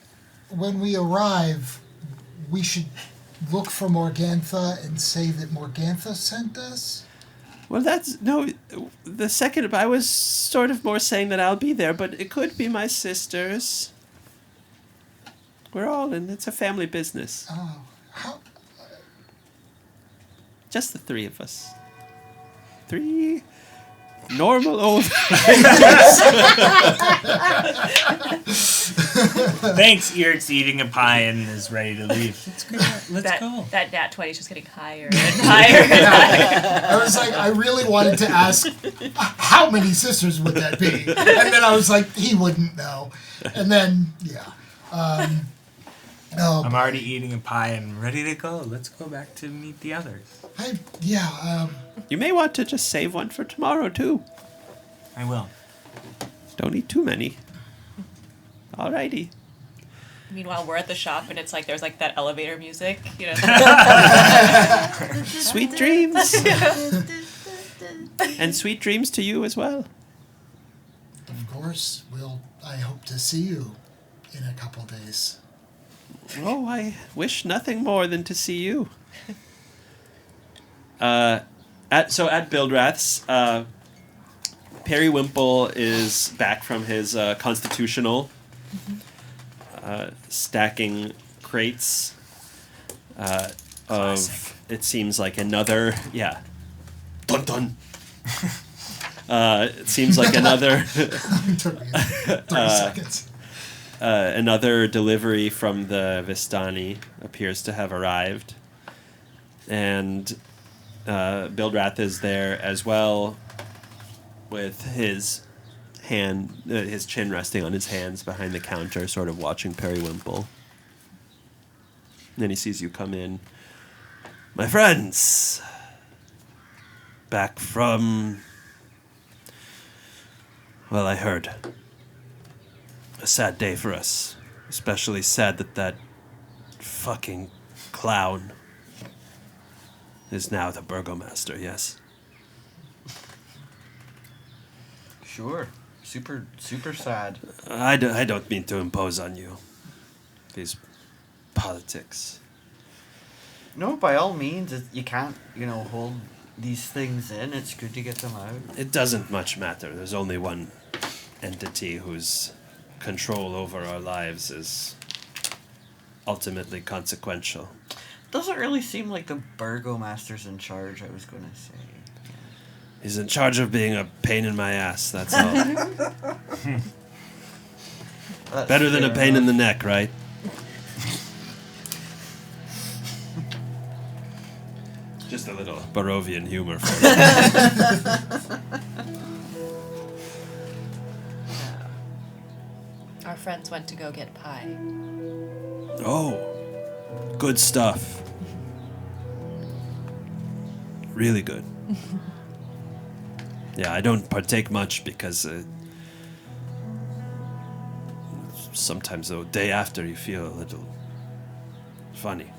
we arrive, we should look for Morgantha and say that Morgantha sent us? Well, the second, I was sort of more saying that I'll be there, but it could be my sisters. We're all in, it's a family business. Oh, how... Just the 3 of us. 3 normal old... Thanks, Eric's eating a pie and is ready to leave. Let's go. That nat 20 is just getting higher and higher and higher. I was like, I really wanted to ask, how many sisters would that be? And then I was like, he wouldn't know. And then, yeah. I'm already eating a pie and ready to go. Let's go back to meet the others. You may want to just save one for tomorrow, too. I will. Don't eat too many. Alrighty. Meanwhile, we're at the shop and it's like there's like that elevator music, you know. Sweet dreams. And sweet dreams to you as well. Of course, I hope to see you in a couple days. Oh, I wish nothing more than to see you. At Bildrath's, Periwimple is back from his constitutional, stacking crates of, it seems like another, dun dun. It seems like another... It took me 30 seconds. Another delivery from the Vistani appears to have arrived. And Bildrath is there as well, with his chin resting on his hands behind the counter, sort of watching Periwimple. And then he sees you come in. My friends! Back from... Well, I heard. A sad day for us. Especially sad that fucking clown is now the burgomaster, yes? Sure. Super sad. I don't mean to impose on you. These politics. No, by all means, you can't, hold these things in. It's good to get them out. It doesn't much matter. There's only one entity whose control over our lives is ultimately consequential. Doesn't really seem like the burgomaster's in charge, I was going to say. He's in charge of being a pain in my ass, that's all. That's Better than a fair pain in the enough. neck, right? Just a little Barovian humor for you. Our friends went to go get pie. Oh, good stuff. Really good. Yeah, I don't partake much because sometimes the day after you feel a little funny.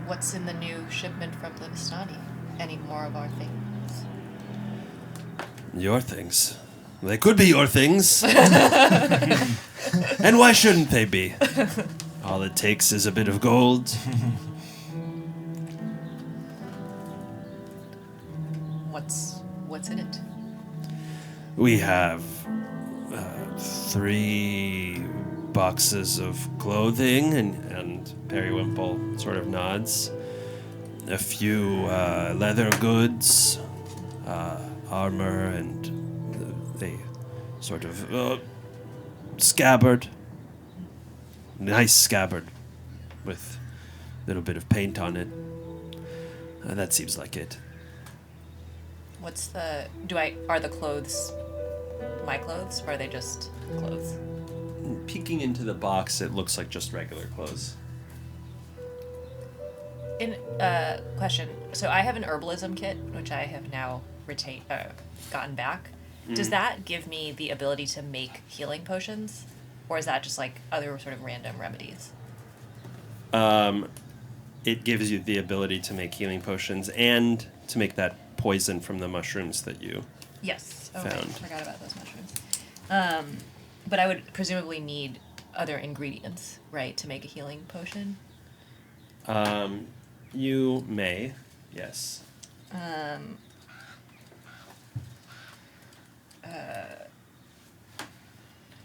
What's in the new shipment from Livistani? Any more of our things? Your things. They could be your things. And why shouldn't they be? All it takes is a bit of gold. What's in it? We have 3 boxes of clothing, and Periwinkle sort of nods. A few leather goods, armor, and a sort of scabbard. Nice scabbard with a little bit of paint on it. That seems like it. Are the clothes my clothes, or are they just clothes? Peeking into the box, it looks like just regular clothes. Question. So I have an herbalism kit, which I have now gotten back. Does that give me the ability to make healing potions, or is that just like other sort of random remedies? It gives you the ability to make healing potions and to make that poison from the mushrooms that you Yes. found. I forgot about those mushrooms. But I would presumably need other ingredients, right, to make a healing potion? You may, yes. I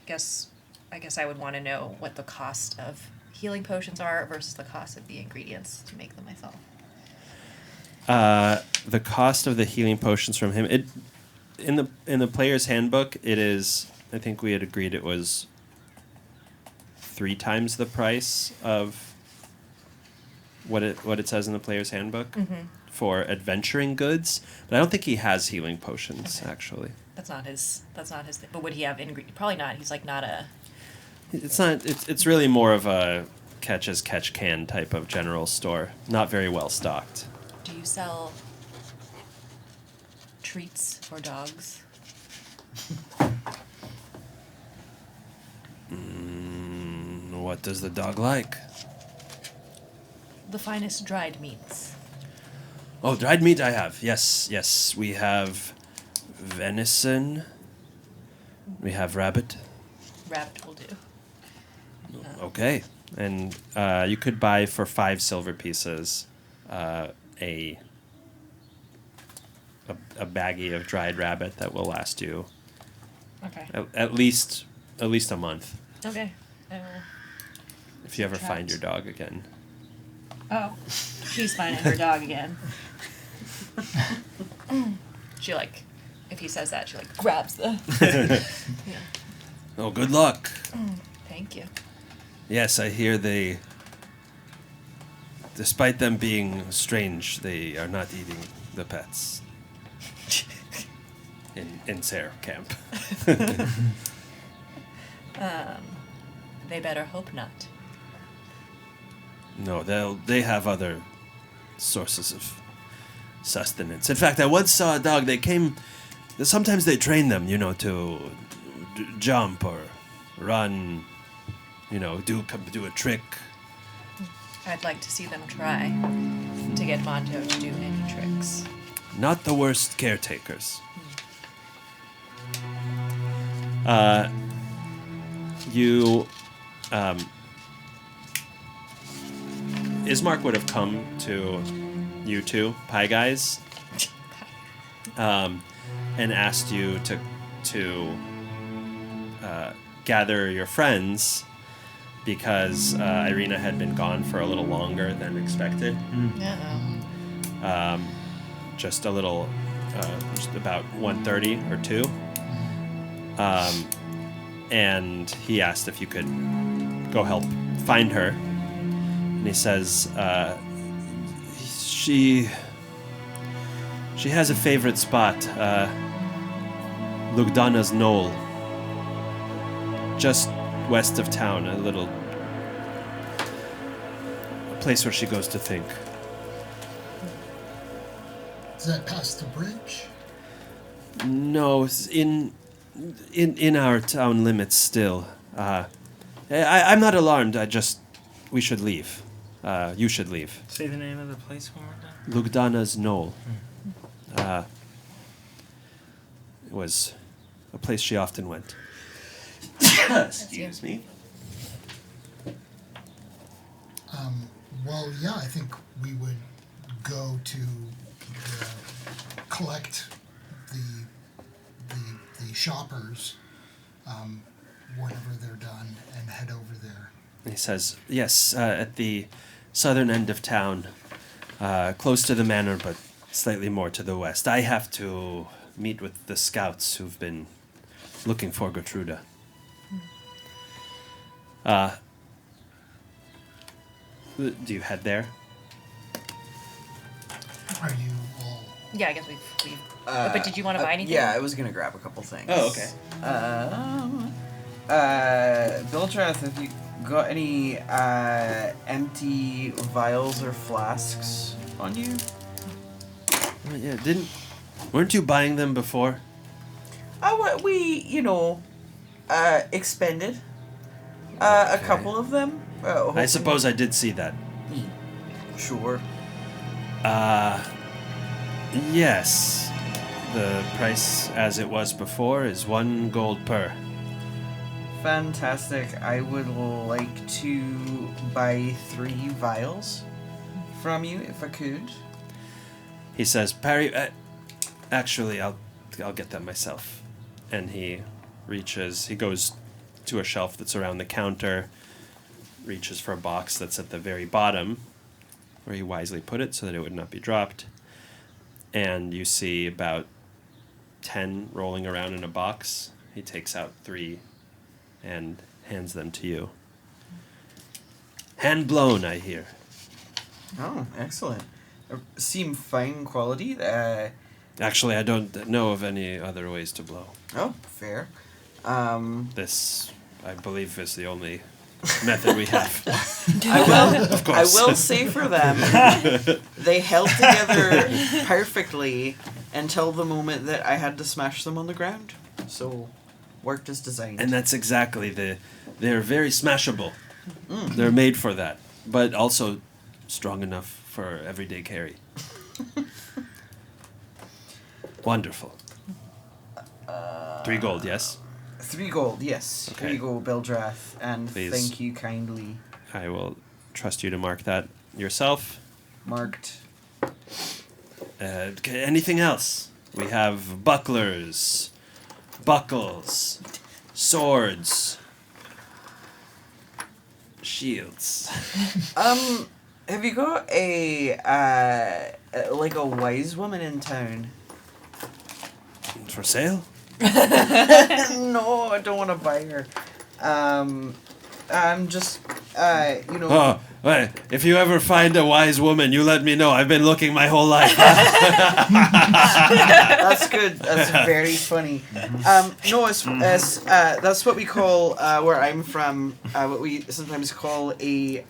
guess I would want to know what the cost of healing potions are versus the cost of the ingredients to make them myself. The cost of the healing potions from him, in the player's handbook, it is, I think we had agreed it was 3 times the price of what it says in the player's handbook for adventuring goods. But I don't think he has healing potions, actually. That's not his thing. But would he have ingredients? Probably not. He's like not a... It's not. It's really more of a catch as catch can type of general store. Not very well stocked. Do you sell treats for dogs? What does the dog like? The finest dried meats. Oh, dried meat I have. Yes. We have venison. We have rabbit. Rabbit will do. Okay. And you could buy for 5 silver pieces a baggie of dried rabbit that will last you Okay. at least a month. Okay. If you ever find your dog again. Oh, she's finding her dog again. She if he says that, she grabs the... Yeah. Oh, good luck. Thank you. Yes, I hear despite them being strange, they are not eating the pets in Sarah camp. They better hope not. No, they have other sources of sustenance. In fact, I once saw a dog. Sometimes they train them, to jump or run, do a trick. I'd like to see them try to get Monto to do any tricks. Not the worst You, Ismark would have come to you two, Pie Guys, and asked you to gather your friends because Irina had been gone for a little longer than expected. Just a little, just about 1:30 or 2. And he asked if you could go help find her. And he says, she has a favorite spot, Lugdana's Knoll, just west of town, a place where she goes to think. Is that past the bridge? No, it's in our town limits still. I'm not alarmed. We should leave. You should leave. Say the name of the place one more time. Lugdana's Knoll. It was a place she often went. Excuse me. Well, yeah, I think we would go to collect the shoppers whenever they're done and head over there. He says, yes, at the southern end of town, close to the manor, but slightly more to the west. I have to meet with the scouts who've been looking for Gertruda. Do you head there? Are you all... Yeah, I guess we've but did you want to buy anything? Yeah, I was gonna grab a couple things. Oh, okay. Bildrath, have you got any empty vials or flasks on you? Yeah, weren't you buying them before? We expended a couple of them. I suppose I did see that. Sure. Yes. The price as it was before is 1 gold per. Fantastic. I would like to buy 3 vials from you if I could. He says, Parry, actually, I'll get them myself. And he goes to a shelf that's around the counter, reaches for a box that's at the very bottom, where he wisely put it so that it would not be dropped. And you see about 10 rolling around in a box. He takes out 3 and hands them to you. Hand blown, I hear. Oh, excellent. Seem fine quality. Actually, I don't know of any other ways to blow. Oh, fair. This, I believe, is the only method we have. Of course. I will say for them, they held together perfectly until the moment that I had to smash them on the ground. So, worked as designed. And that's exactly they're very smashable. They're made for that, but also strong enough for everyday carry. Wonderful. 3 gold, yes? 3 gold, yes. Okay. 3 gold, Bildrath, and Please. thank you kindly. I will trust you to mark that yourself. Marked. Anything else? We have bucklers, buckles, swords, shields. Have you got a wise woman in town? For sale? No, I don't want to buy her. I'm just, Oh, wait, if you ever find a wise woman, you let me know. I've been looking my whole life. That's good. That's very funny. No, that's what we call, where I'm from, what we sometimes call a,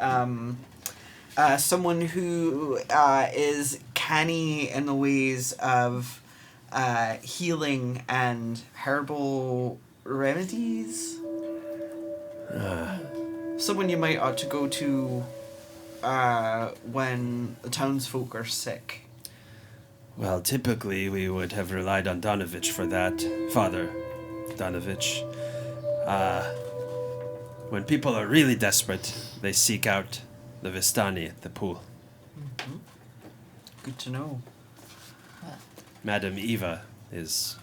someone who is canny in the ways of healing and herbal remedies. Someone you might ought to go to when the townsfolk are sick. Well, typically we would have relied on Donovich for that. Father Donovich. When people are really desperate, they seek out the Vistani at the pool. Good to know. Madame Eva is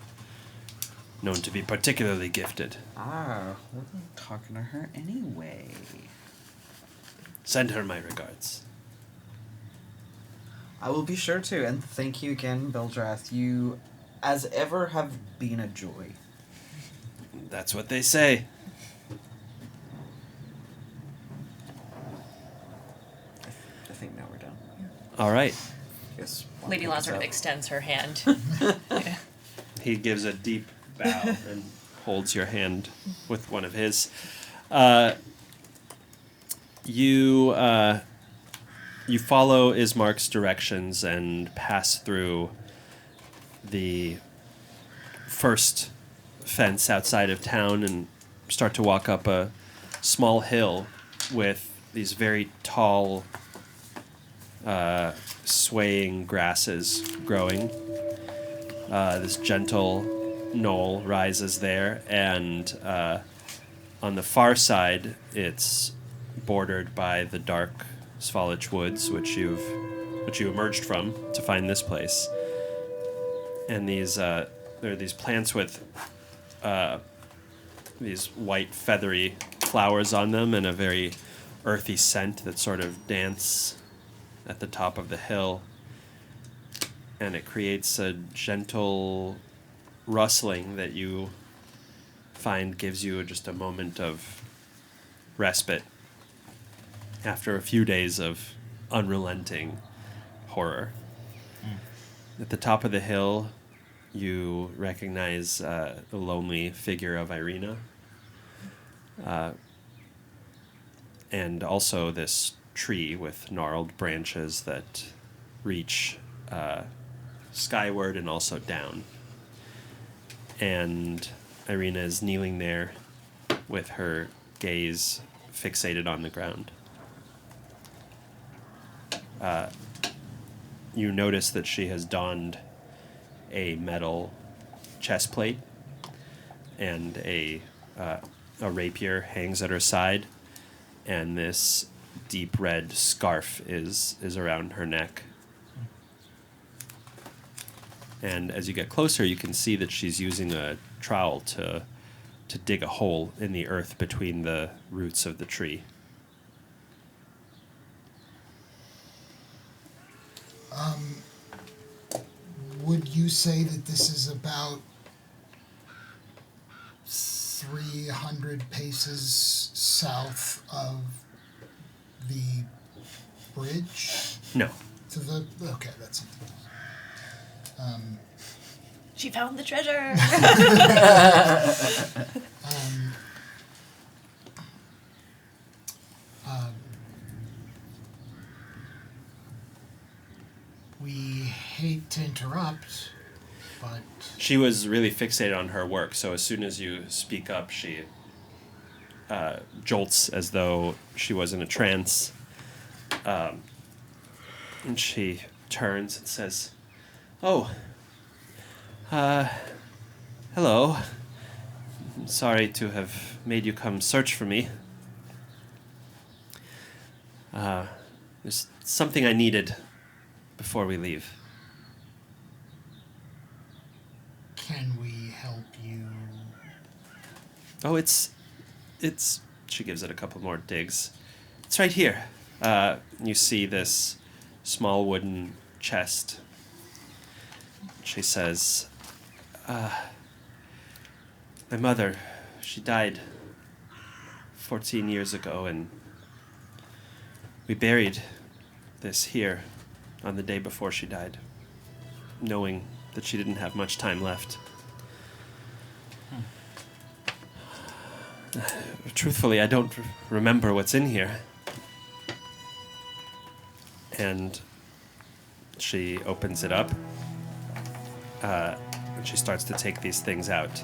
known to be particularly gifted. Ah, we'll be talking to her anyway. Send her my regards. I will be sure to, and thank you again, Beldrath. You, as ever, have been a joy. That's what they say. I think now we're done. All right. Yes. Lady Lon sort of extends her hand. He gives a deep bow and holds your hand with one of his. You follow Ismark's directions and pass through the first fence outside of town and start to walk up a small hill with these very tall, swaying grasses growing. This gentle knoll rises there, and on the far side, it's bordered by the dark Svalich woods, which you emerged from to find this place. And there are these plants with these white feathery flowers on them and a very earthy scent that sort of dance at the top of the hill. And it creates a gentle rustling that you find gives you just a moment of respite after a few days of unrelenting horror. At the top of the hill, you recognize the lonely figure of Irina, and also this tree with gnarled branches that reach skyward and also down. And Irina is kneeling there with her gaze fixated on the ground. You notice that she has donned a metal chest plate, and a rapier hangs at her side, and this deep red scarf is around her neck. And as you get closer, you can see that she's using a trowel to dig a hole in the earth between the roots of the tree. Would you say that this is about 300 paces south of the bridge? No. Okay, that's something else. She found the treasure. We hate to interrupt, but... She was really fixated on her work, so as soon as you speak up, she jolts as though she was in a trance. And she turns and says, "Oh, hello. I'm sorry to have made you come search for me. There's something I needed before we leave." Can we help you? Oh, it's, she gives it a couple more digs. It's right here. You see this small wooden chest. She says, my mother, she died 14 years ago, and we buried this here on the day before she died, knowing that she didn't have much time left. Truthfully, I don't remember what's in here. And she opens it up, and she starts to take these things out.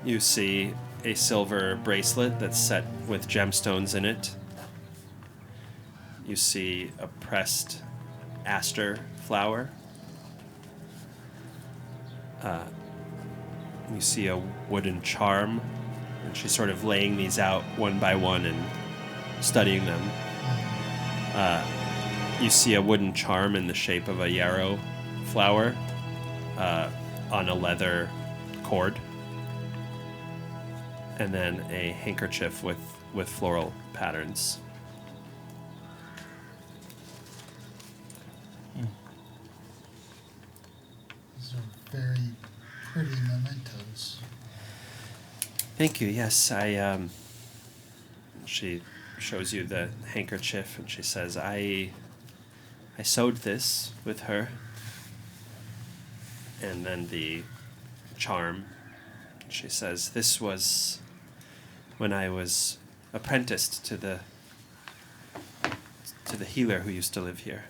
You see a silver bracelet that's set with gemstones in it. You see a pressed aster flower. You see a wooden charm And she's sort of laying these out one by one and studying them. You see a wooden charm in the shape of a yarrow flower on a leather cord. And then a handkerchief with floral patterns. These are very pretty mementos. Thank you. Yes, she shows you the handkerchief and she says, I sewed this with her. And then the charm, she says, this was when I was apprenticed to the healer who used to live here.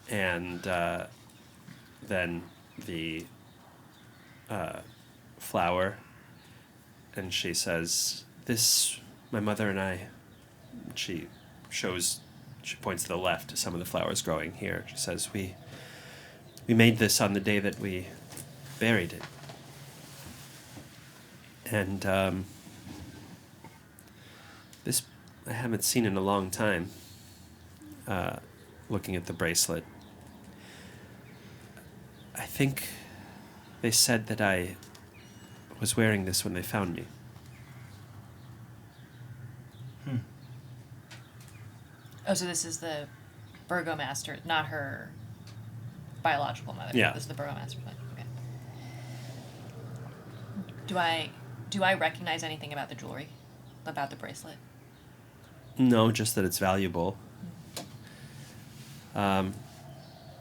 And then the flower, and she says, this, my mother and I, she points to the left to some of the flowers growing here. She says, we made this on the day that we buried it. And this I haven't seen in a long time, looking at the bracelet. I think they said that I was wearing this when they found me. Oh, so this is the burgomaster, not her biological mother. Yeah. This is the burgomaster's mother. Okay. Do I recognize anything about the jewelry? About the bracelet? No, just that it's valuable.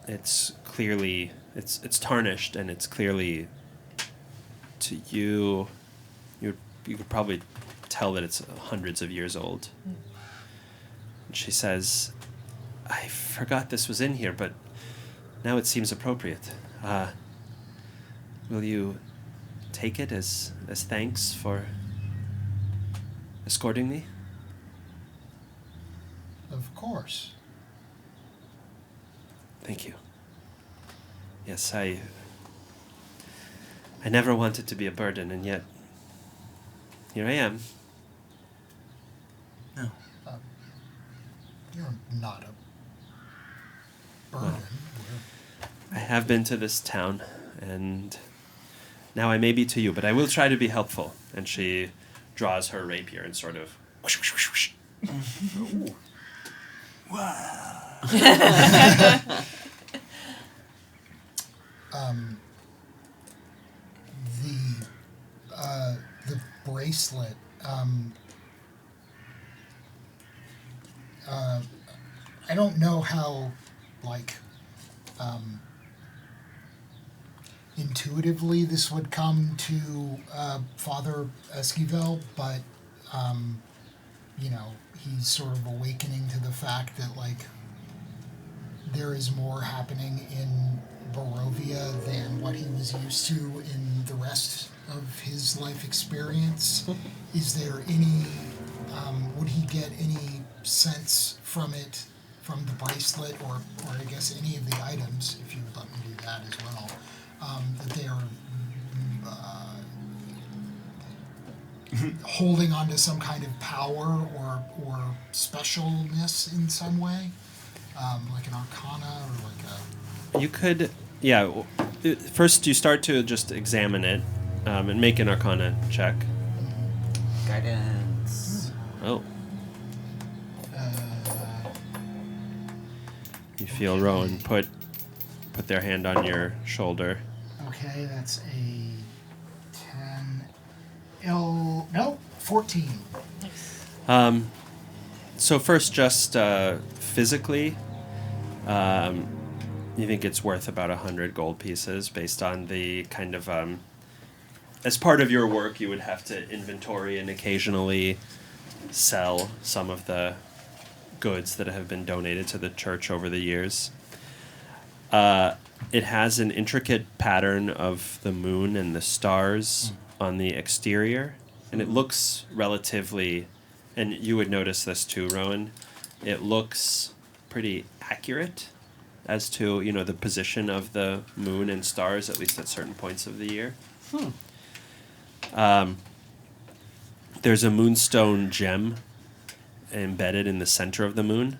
It's clearly it's tarnished, and it's clearly to you. You could probably tell that it's hundreds of years old. And she says, "I forgot this was in here, but now it seems appropriate. Will you take it as thanks for escorting me?" Of course. Thank you. Yes, I never wanted to be a burden, and yet here I am. No. You're not a burden. I have been to this town, and now I may be to you, but I will try to be helpful. And she draws her rapier and sort of... The bracelet. I don't know how, intuitively this would come to Father Esquivel, but he's sort of awakening to the fact that there is more happening in Barovia than what he was used to in the rest of his life experience. Is there any, would he get any sense from it, from the bracelet, or I guess any of the items, if you would let me do that as well, that they are holding onto some kind of power or specialness in some way? Like an arcana or like a... You could, yeah. First, you start to just examine it and make an arcana check. Guidance. Oh. You feel Rowan put their hand on your shoulder. Okay, that's a 10... 14. So first, just physically, you think it's worth about 100 gold pieces based on the kind of... as part of your work, you would have to inventory and occasionally sell some of the goods that have been donated to the church over the years. It has an intricate pattern of the moon and the stars on the exterior, and it looks relatively... And you would notice this too, Rowan. It looks pretty accurate as to, the position of the moon and stars, at least at certain points of the year. There's a moonstone gem embedded in the center of the moon,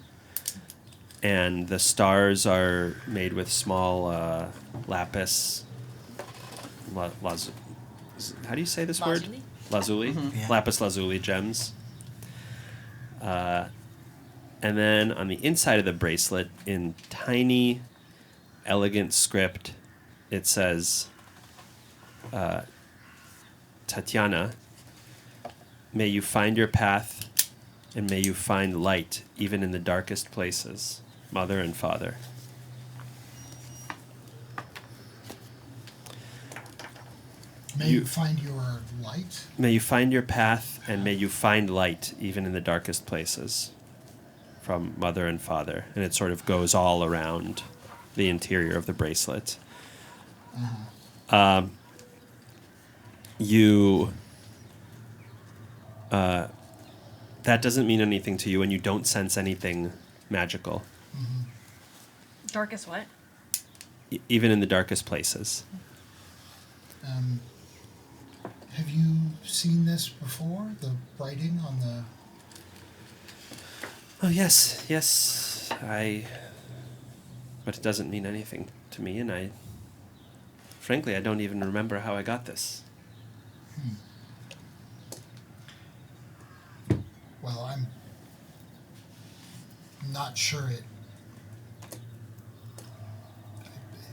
and the stars are made with small lapis. How do you say this word? Lazuli. Yeah. Lapis lazuli gems. And then on the inside of the bracelet, in tiny, elegant script, it says, Tatiana, may you find your path, and may you find light, even in the darkest places, mother and father. May you find your light? May you find your path, and may you find light, even in the darkest places, from mother and father. And it sort of goes all around the interior of the bracelet. That doesn't mean anything to you, and you don't sense anything magical, Darkest what? even in the darkest places. Have you seen this before? The writing on the... Oh, yes, but it doesn't mean anything to me, and frankly, I don't even remember how I got this. Well, I'm not sure it... I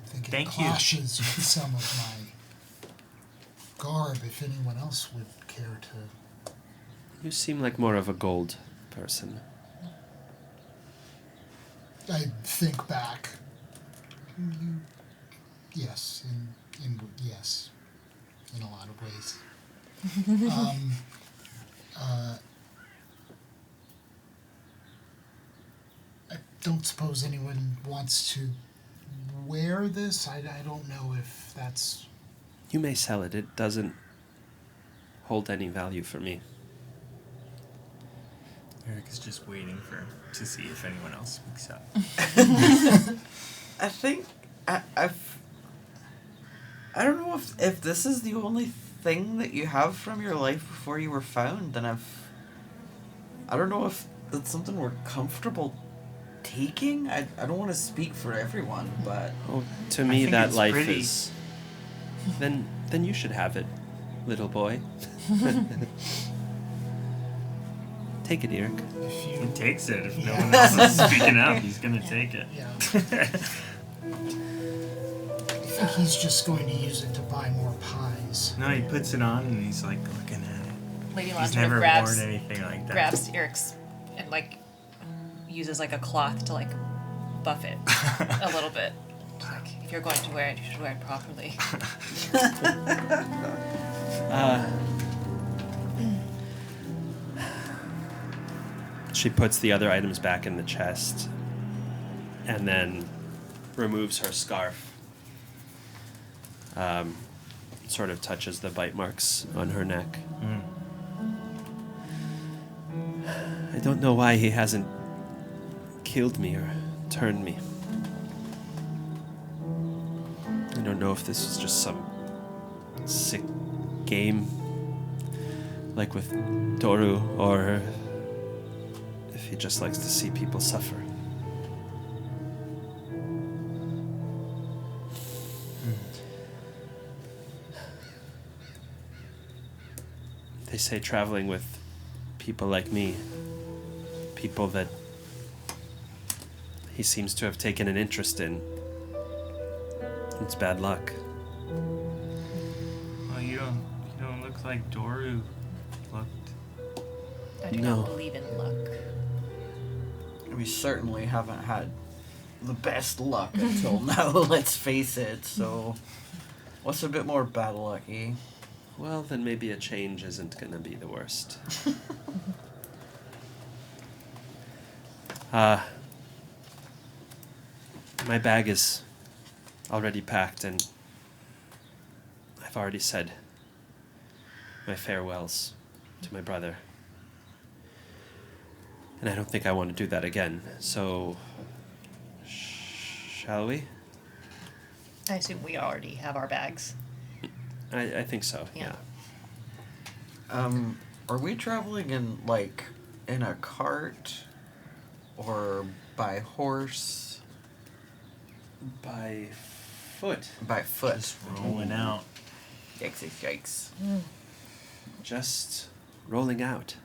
think it Thank you. clashes with some of my garb, if anyone else would care to... You seem like more of a gold person. I think back. Yes, yes, in a lot of ways. I don't suppose anyone wants to wear this. I don't know if that's... You may sell it. It doesn't hold any value for me. Eric is just waiting to see if anyone else speaks up. I think I don't know if this is the only thing that you have from your life before you were found, then I don't know if that's something we're comfortable taking. I don't want to speak for everyone, but To me, think that it's life pretty. is. Then you should have it, little boy. Take it, Eric. If He you... takes it. If no one else is speaking up, he's gonna take it. Yeah. I think he's just going to use it to buy more pies. No, he puts it on and he's like looking at it. Lady He's Lantern never grabs worn anything like that. grabs Eric's and like uses like a cloth to like buff it a little bit. She's like, if you're going to wear it, you should wear it properly. She puts the other items back in the chest and then removes her scarf. Sort of touches the bite marks on her neck. I don't know why he hasn't killed me or turned me. I don't know if this is just some sick game like with Doru, or if he just likes to see people suffer. They say traveling with people like me, people that he seems to have taken an interest in, it's bad luck. Well, you don't look like Doru looked. I do No. not believe in luck. we certainly haven't had the best luck until now, let's face it, so what's a bit more bad luck, eh? Well, then maybe a change isn't gonna be the worst. My bag is already packed, and I've already said my farewells to my brother. And I don't think I want to do that again, so shall we? I assume we already have our bags. I think so, Yeah. Are we traveling in a cart or by horse? By foot. By foot. Just rolling out. Yikes. Just rolling out.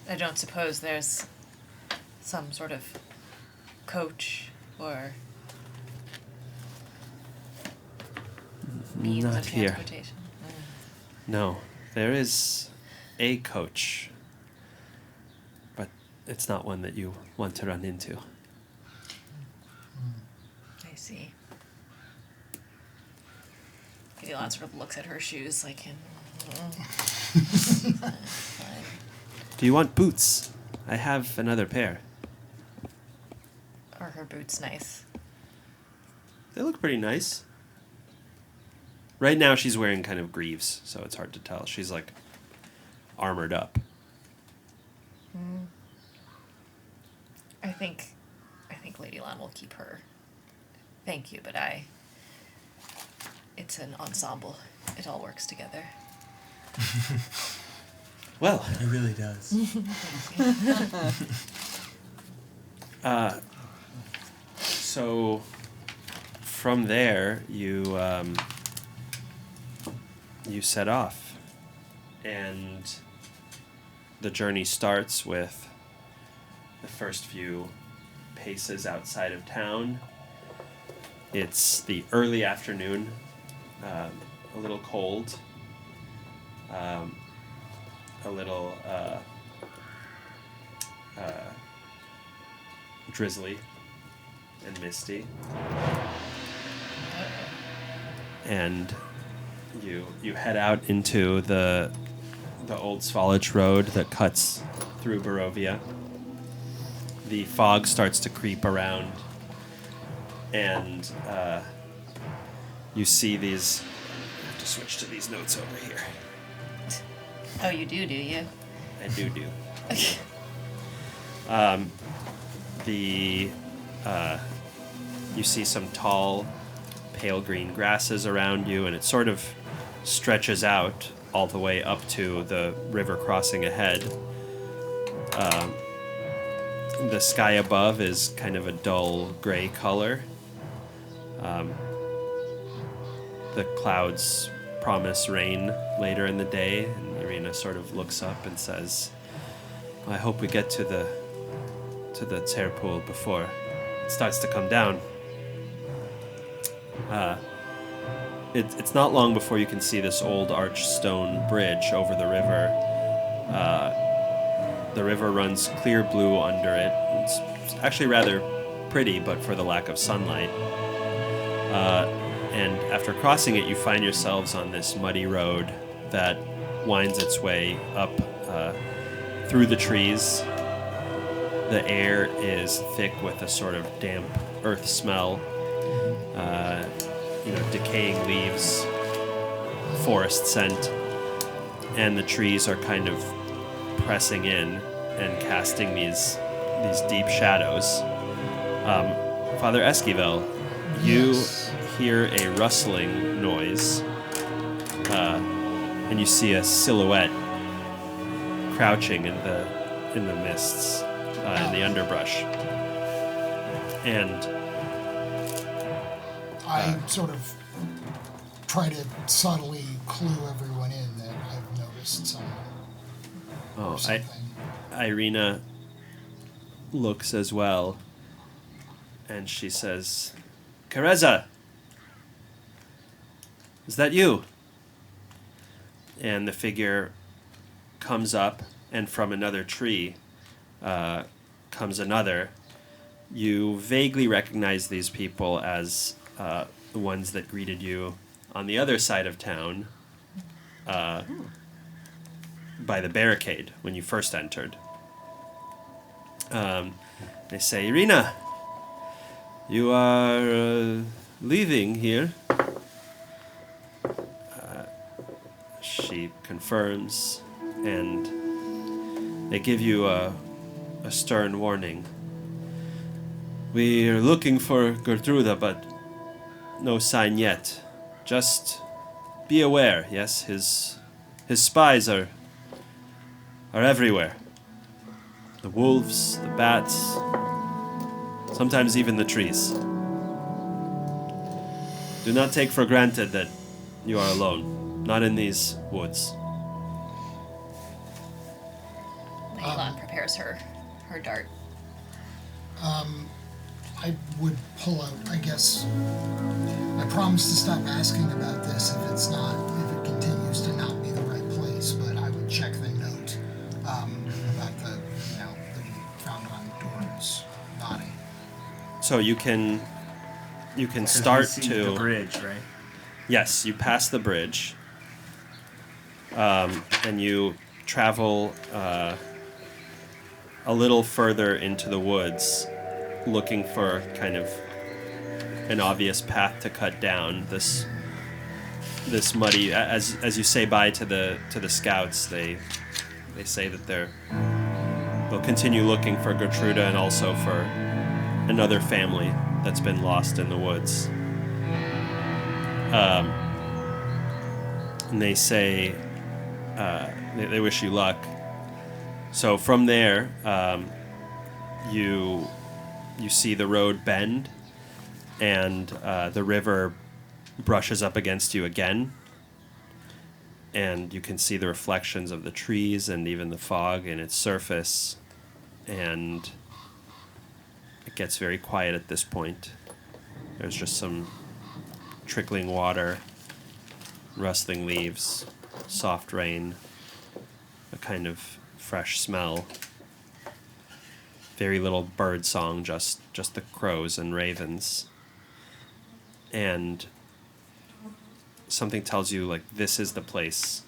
I don't suppose there's some sort of coach or means Not of here. transportation. No, there is a coach, but it's not one that you want to run into. I see. Elon sort of looks at her shoes like in. Fine. Do you want boots? I have another pair. Are her boots nice? They look pretty nice. Right now she's wearing kind of greaves, so it's hard to tell. She's like armored up. I think Lady Lan will keep her. Thank you, but it's an ensemble. It all works together. Well, It really does. so from there you set off, and the journey starts with the first few paces outside of town. It's the early afternoon, a little cold, a little drizzly and misty, and you head out into the old Svalich road that cuts through Barovia. The fog starts to creep around, and you see these. I have to switch to these notes over here. Oh, you do you? I do. You see some tall, pale green grasses around you, and it sort of stretches out all the way up to the river crossing ahead. The sky above is kind of a dull gray color. The clouds promise rain later in the day, and Irina sort of looks up and says, "I hope we get to the Tser pool before it starts to come down." It's not long before you can see this old arched stone bridge over the river. The river runs clear blue under it. It's actually rather pretty, but for the lack of sunlight. And after crossing it, you find yourselves on this muddy road that winds its way up through the trees. The air is thick with a sort of damp earth smell, decaying leaves, forest scent, and the trees are kind of pressing in and casting these deep shadows. Father Esquivel, you hear a rustling noise, and you see a silhouette crouching in the mists, in the underbrush. And I sort of try to subtly clue everyone in that I've noticed someone. or something. Irina looks as well, and she says, "Careza, is that you?" And the figure comes up, and from another tree comes another. You vaguely recognize these people as the ones that greeted you on the other side of town by the barricade when you first entered. They say, "Irina, you are leaving here." She confirms, and they give you a stern warning. "We're looking for Gertruda, but no sign yet. Just be aware, yes? His spies are everywhere. The wolves, the bats, sometimes even the trees. Do not take for granted that you are alone. Not in these woods. Lady Lan prepares her dart. I would pull out, I guess. I promise to stop asking about this if it continues to not be the right place, but I would check the note about that we found on Doru's body. So you can start to the bridge, right? Yes, you pass the bridge, and you travel a little further into the woods, looking for kind of an obvious path to cut down this muddy. As you say bye to the scouts, they say that they'll continue looking for Gertruda and also for another family that's been lost in the woods. And they say they wish you luck. So from there, you see the road bend, and the river brushes up against you again, and you can see the reflections of the trees and even the fog in its surface, and it gets very quiet at this point. There's just some trickling water, rustling leaves, soft rain, a kind of fresh smell. Very little bird song, just the crows and ravens. And something tells you, like, this is the place.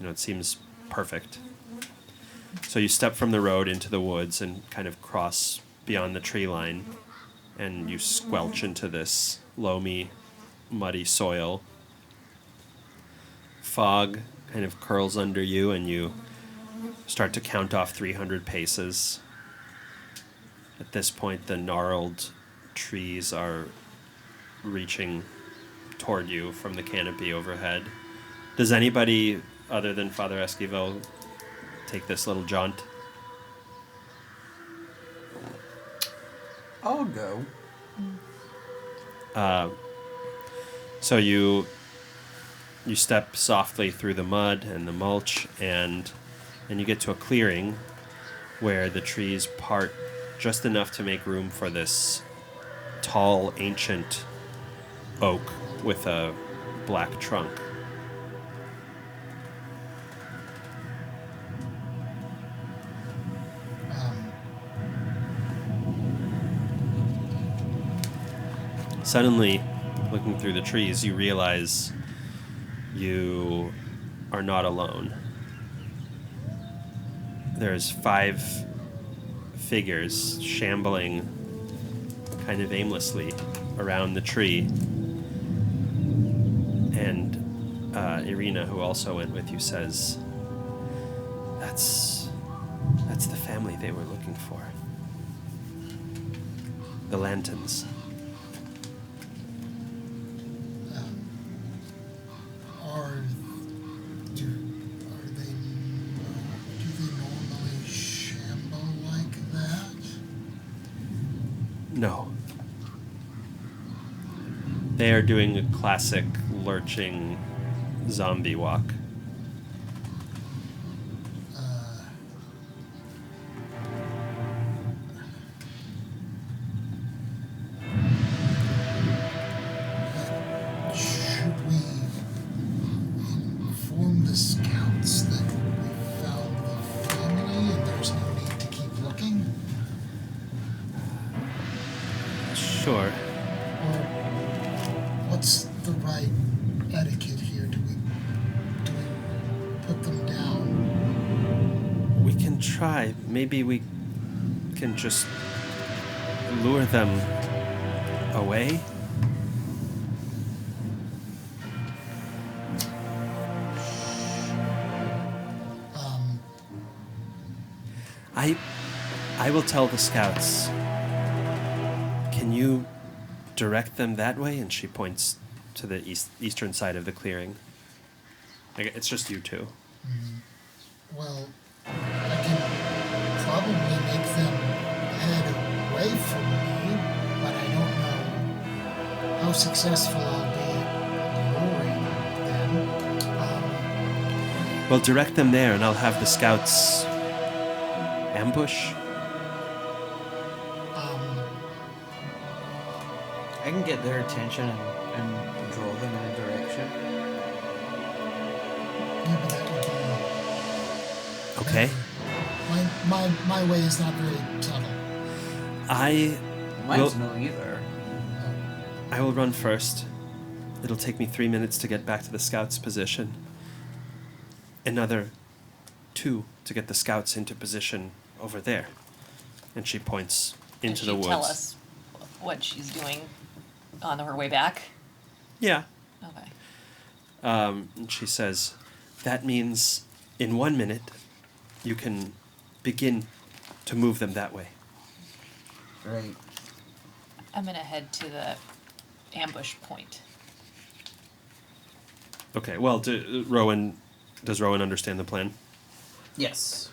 It seems perfect. So you step from the road into the woods and kind of cross beyond the tree line, and you squelch into this loamy, muddy soil. Fog kind of curls under you, and you start to count off 300 paces. At this point, the gnarled trees are reaching toward you from the canopy overhead. Does anybody other than Father Esquivel take this little jaunt? I'll go. So you step softly through the mud and the mulch, and you get to a clearing where the trees part just enough to make room for this tall, ancient oak with a black trunk. Suddenly, looking through the trees, you realize you are not alone. There's 5 figures shambling kind of aimlessly around the tree. And Irina, who also went with you, says, That's the family they were looking for. The Lantons. Do they normally shamble like that? No. They are doing a classic lurching zombie walk. Should we inform the scouts that we found the family and there's no need to keep looking? Sure. Or what's the right etiquette here? Do we put them down? We can try. Maybe we can just lure them away. I will tell the scouts. Can you direct them that way? And she points to the eastern side of the clearing. Like, it's just you two. Well, I can probably make them head away from me, but I don't know how successful I'll be at luring them. Well, direct them there, and I'll have the scouts ambush. I can get their attention and draw them in a direction. Yeah, but that would be... Okay. My way is not very subtle. Mine's no either. I will run first. It'll take me 3 minutes to get back to the scouts' position. Another 2 to get the scouts into position over there. And she points into the woods. Tell us what she's doing on her way back? Yeah. Okay. And she says, that means in 1 minute you can begin to move them that way. Right. I'm gonna head to the ambush point. Okay, well, does Rowan understand the plan? Yes.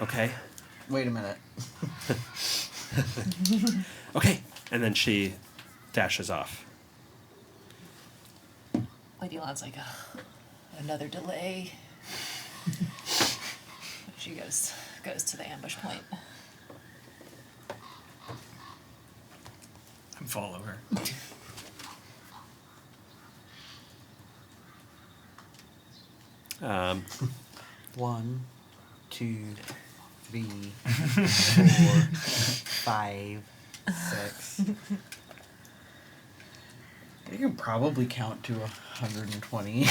Okay. Wait a minute. Okay. And then she dashes off. Lady Lon's like, another delay. She goes to the ambush point. I follow her. 1, 2, 3, 4, 5, 6. You can probably count to 120.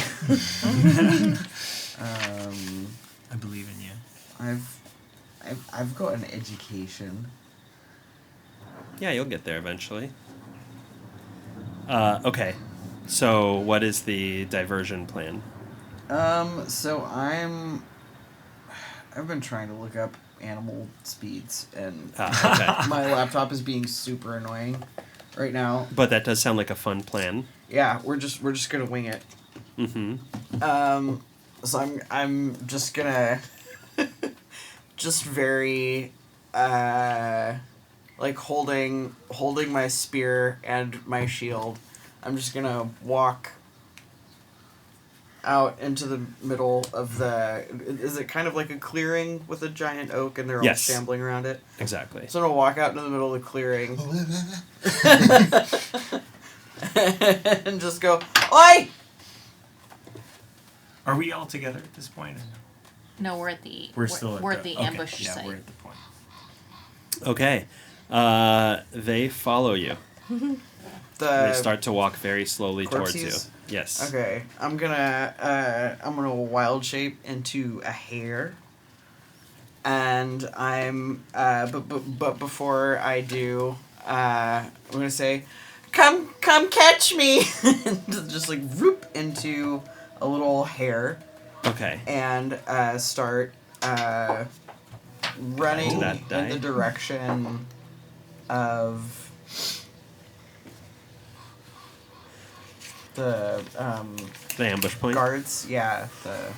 I believe in you. I've got an education. Yeah, you'll get there eventually. Okay. So what is the diversion plan? So I've been trying to look up animal speeds, and Okay. my laptop is being super annoying right now. But that does sound like a fun plan. Yeah, we're just gonna wing it. Mm-hmm. So I'm just gonna just very like holding my spear and my shield. I'm just gonna walk out into the middle of the... Is it kind of like a clearing with a giant oak and they're all Yes. shambling around it? Exactly. So I'm gonna walk out into the middle of the clearing and just go, "Oi!" Are we all together at this point? No, we're at the We're still we're at at the okay, ambush yeah, site. we're at the point. Okay. They follow you. They start to walk very slowly towards you. corpses? Yes. Okay, I'm gonna wild shape into a hare, and I'm but before I do, I'm gonna say, "Come catch me!" Just like whoop into a little hare, Okay. and start running That in die. the direction of the The ambush point. guards. Yeah, the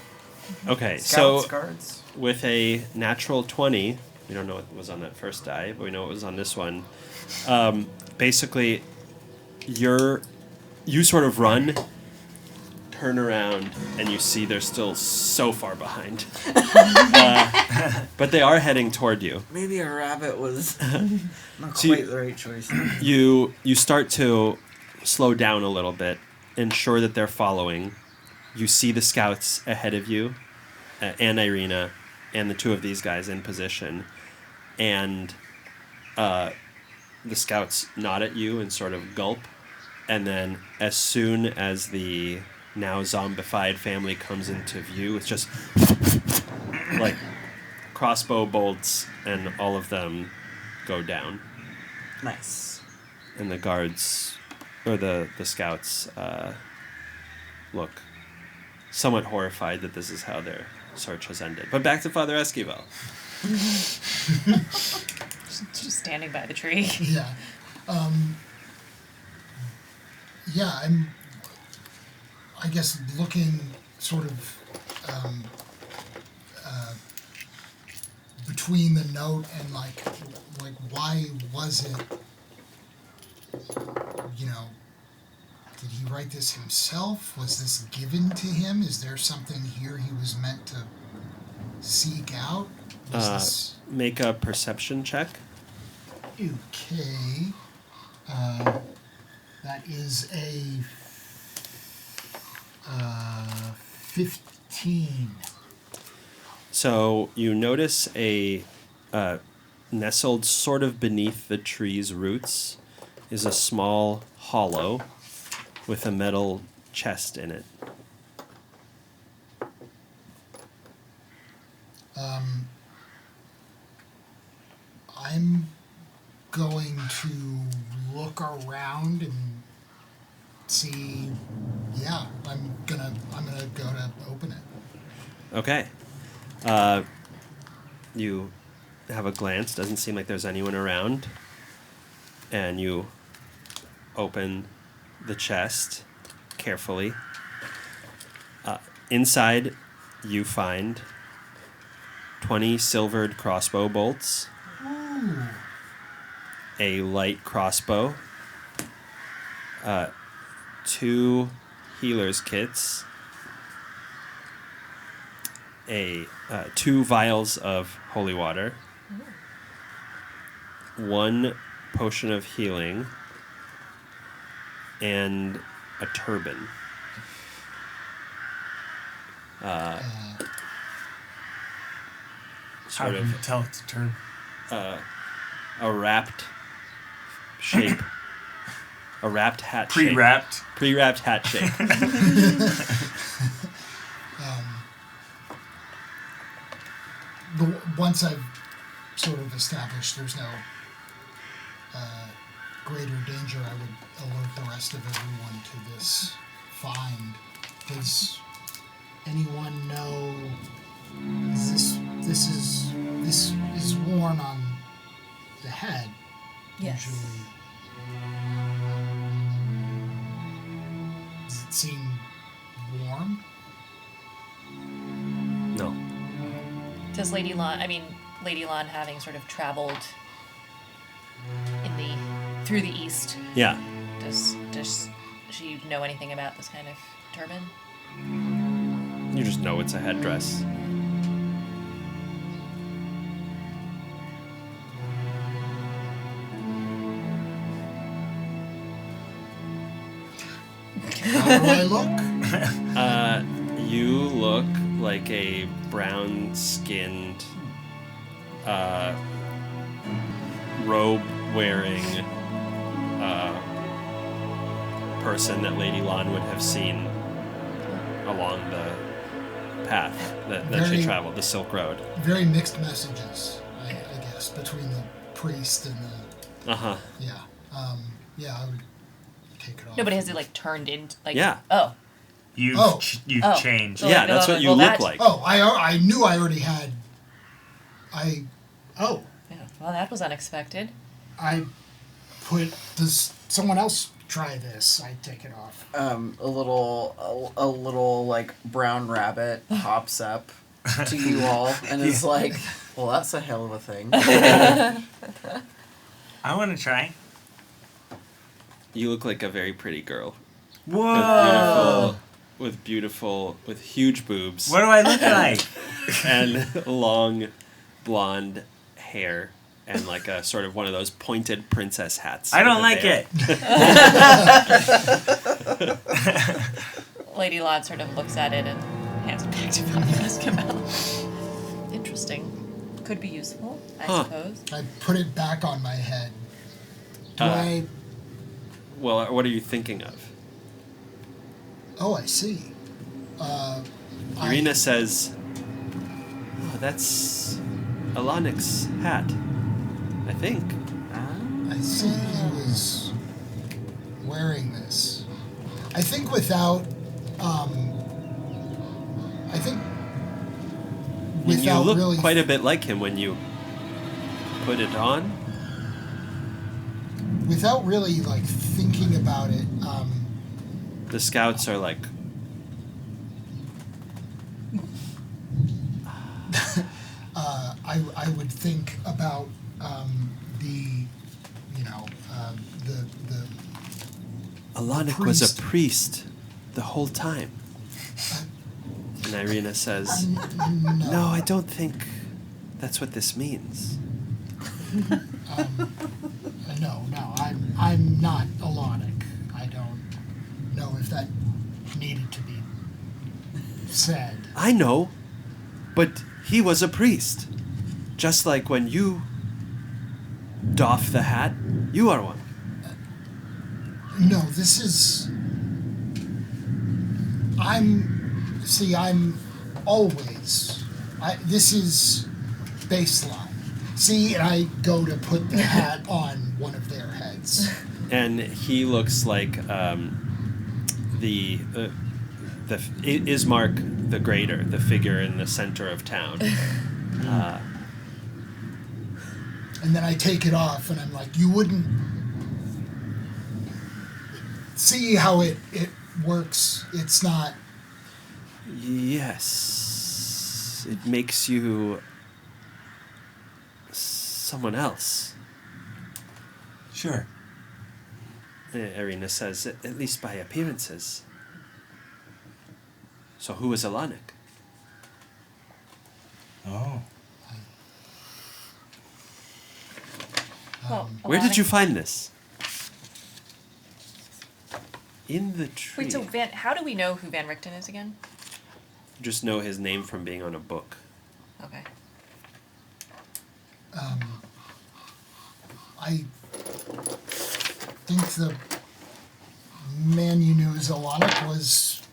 Okay. scouts, So guards. with a natural 20, we don't know what was on that first die, but we know what was on this one. Basically, you sort of run, turn around, and you see they're still so far behind. But they are heading toward you. Maybe a rabbit was not So quite the right choice. You start to slow down a little bit, ensure that they're following. You see the scouts ahead of you, and Irina, and the two of these guys in position, and the scouts nod at you and sort of gulp, and then as soon as the now zombified family comes into view, it's just like crossbow bolts, and all of them go down. Nice. And the guards, or the scouts, look somewhat horrified that this is how their search has ended. But back to Father Esquivel. Just standing by the tree. Yeah. Yeah, I'm, I guess, looking sort of between the note and like why was it, you know, did he write this himself? Was this given to him? Is there something here he was meant to seek out? Make a perception check. Okay. That is a 15. So you notice a nestled sort of beneath the tree's roots is a small hollow with a metal chest in it. I'm going to look around and see. Yeah, I'm gonna go to open it. Okay. You have a glance. Doesn't seem like there's anyone around. And you open the chest carefully. Inside, you find 20 silvered crossbow bolts. Ooh. A light crossbow, 2 healer's kits, 2 vials of holy water, 1 potion of healing, and a turban. How Sort can of you tell it's a turn? a wrapped shape. A wrapped hat Pre-wrapped. shape. Pre-wrapped hat shape. Once I've sort of established there's no greater danger, I would alert the rest of everyone to this find. Does anyone know? This is worn on the head. Yes. Usually. Does it seem warm? No. Does Lady Lon having sort of traveled through the east, Yeah. does she know anything about this kind of turban? You just know it's a headdress. How do I look? You look like a brown-skinned, robe-wearing person that Lady Lon would have seen along the path that she traveled, the Silk Road. Very mixed messages, I guess, between the priest and the... Uh-huh. Yeah. Yeah, I would take it off. No, but has it like turned into like? Yeah. Oh. You've Oh. changed. So Yeah, that's what you look like. Oh, I knew I already had... Oh. Yeah. Well, that was unexpected. Does someone else try this? I take it off. A little like brown rabbit hops up to you all and is like, well, that's a hell of a thing. I want to try. You look like a very pretty girl. Whoa! With huge boobs. What do I look like? And long blonde hair and like a sort of one of those pointed princess hats. I don't like veil. it. Lady Lon sort of looks at it and hands it back to Filip. Interesting. Could be useful, I suppose. I put it back on my head. Well, what are you thinking of? Oh, I see. Irina says, oh, that's Alanik's hat, I think. I see he was wearing this. I think without You look really quite a bit like him when you put it on. without really like thinking about it, The scouts are like, I would think about the Alanik was priest. a priest the whole time. And Irina says, no, I don't think that's what this means. No, I'm not Alanic. I don't know if that needed to be said. I know, but he was a priest. Just like when you doff the hat, you are one. No, this is. I'm always. This is baseline. See, and I go to put the hat on one of their heads. And he looks like Ismark the Greater, the figure in the center of town. And then I take it off, and I'm like, you wouldn't see how it works. It's not. Yes, it makes you someone else. Sure. Irina says, at least by appearances. So who is Alanik? Oh. Well, Where did Alanic- you find this? In the tree. Wait, so how do we know who Van Richten is again? Just know his name from being on a book. Okay. I think the man you knew as Alanic was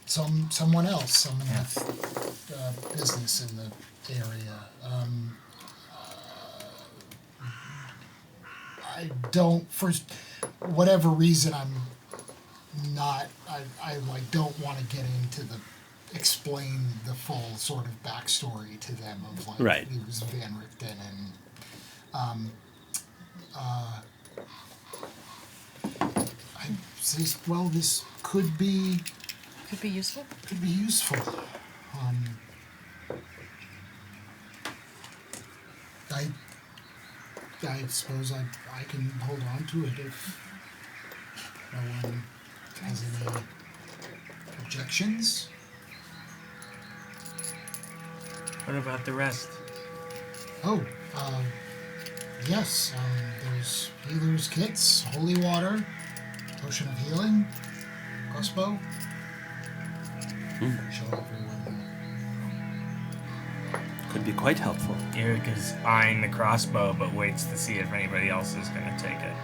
someone else, someone with business in the area. I don't, for whatever reason, I don't want to get into explain the full sort of backstory to them of like Right. he was Van Richten and I say, well, this could be useful. I suppose I can hold on to it if no one has any objections. What about the rest? Oh, yes, there's healer's kits, holy water, potion of healing, crossbow. Show everyone. Could be quite helpful. Erica's eyeing the crossbow, but waits to see if anybody else is going to take it.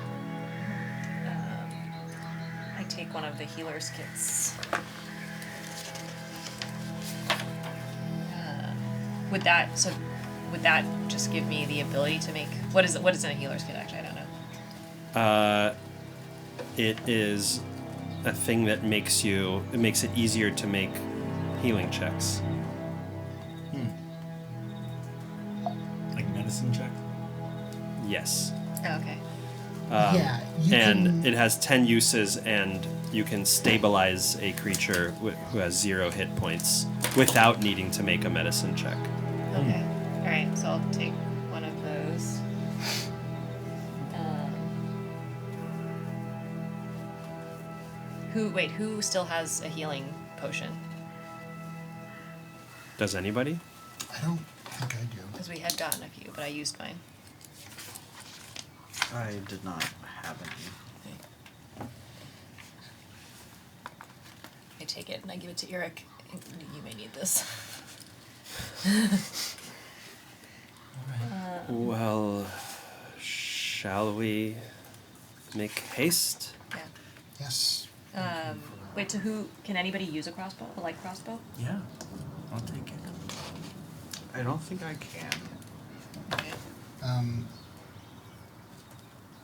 I take one of the healer's kits. Would that just give me the ability to make what is in a healer's kit? Actually, I don't know. It is a thing that makes it easier to make healing checks. Like medicine check? Yes. Oh, okay. Yeah, you And can, it has 10 uses, and you can stabilize a creature who has 0 hit points without needing to make a medicine check. Okay. All right. So I'll take one of those. Who still has a healing potion? Does anybody? I don't think I do. Because we had gotten a few, but I used mine. I did not have any. I take it and I give it to Eric. You may need this. Well, shall we make haste? Yeah. Yes. Wait, so who can anybody use a crossbow? A light crossbow? Yeah. I'll take it. I don't think I can. Okay.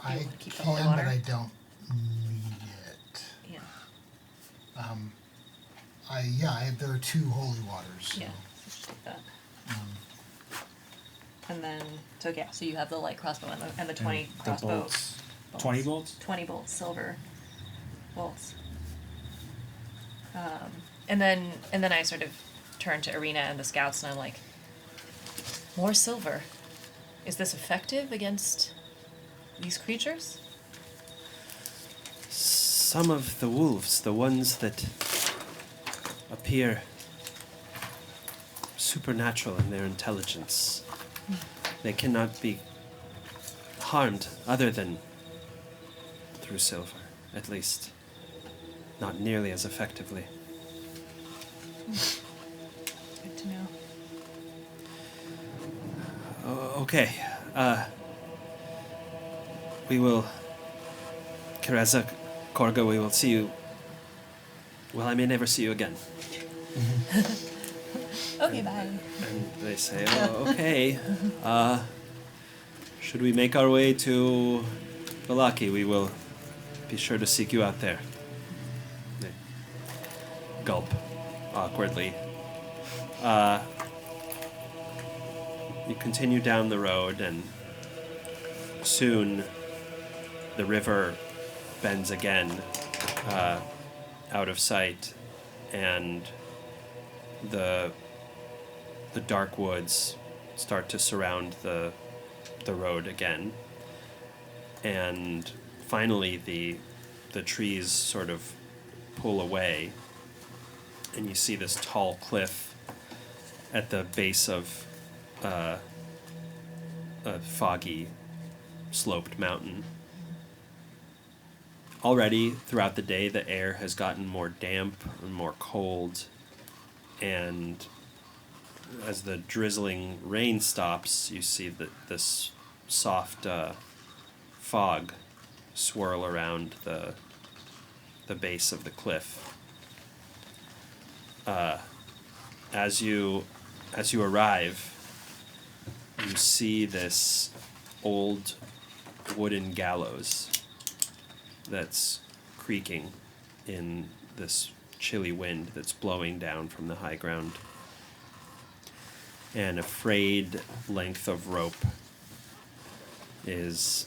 I You keep the can, holy but water? I don't need it. Yeah. There are 2 holy waters. Yeah. So just take that. And then, so you have the light crossbow and the 20 crossbow. bolts. bolts. 20 bolts? 20 bolts, silver bolts. And then I sort of turn to Irina and the scouts, and I'm like, more silver. Is this effective against these creatures? Some of the wolves, the ones that appear supernatural in their intelligence, they cannot be harmed other than through silver, at least. Not nearly as effectively. Good to know. Okay. We will... Kereza, Korga, we will see you... Well, I may never see you again. Okay, bye. And they say, oh, okay. Should we make our way to Valaki? We will be sure to seek you out there. They gulp awkwardly. You continue down the road, and soon the river bends again out of sight, and the dark woods start to surround the road again, and finally the trees sort of pull away, and you see this tall cliff at the base of a foggy sloped mountain. Already throughout the day, the air has gotten more damp and more cold, and as the drizzling rain stops, you see this soft fog swirl around the base of the cliff. As you arrive, you see this old wooden gallows that's creaking in this chilly wind that's blowing down from the high ground. And a frayed length of rope is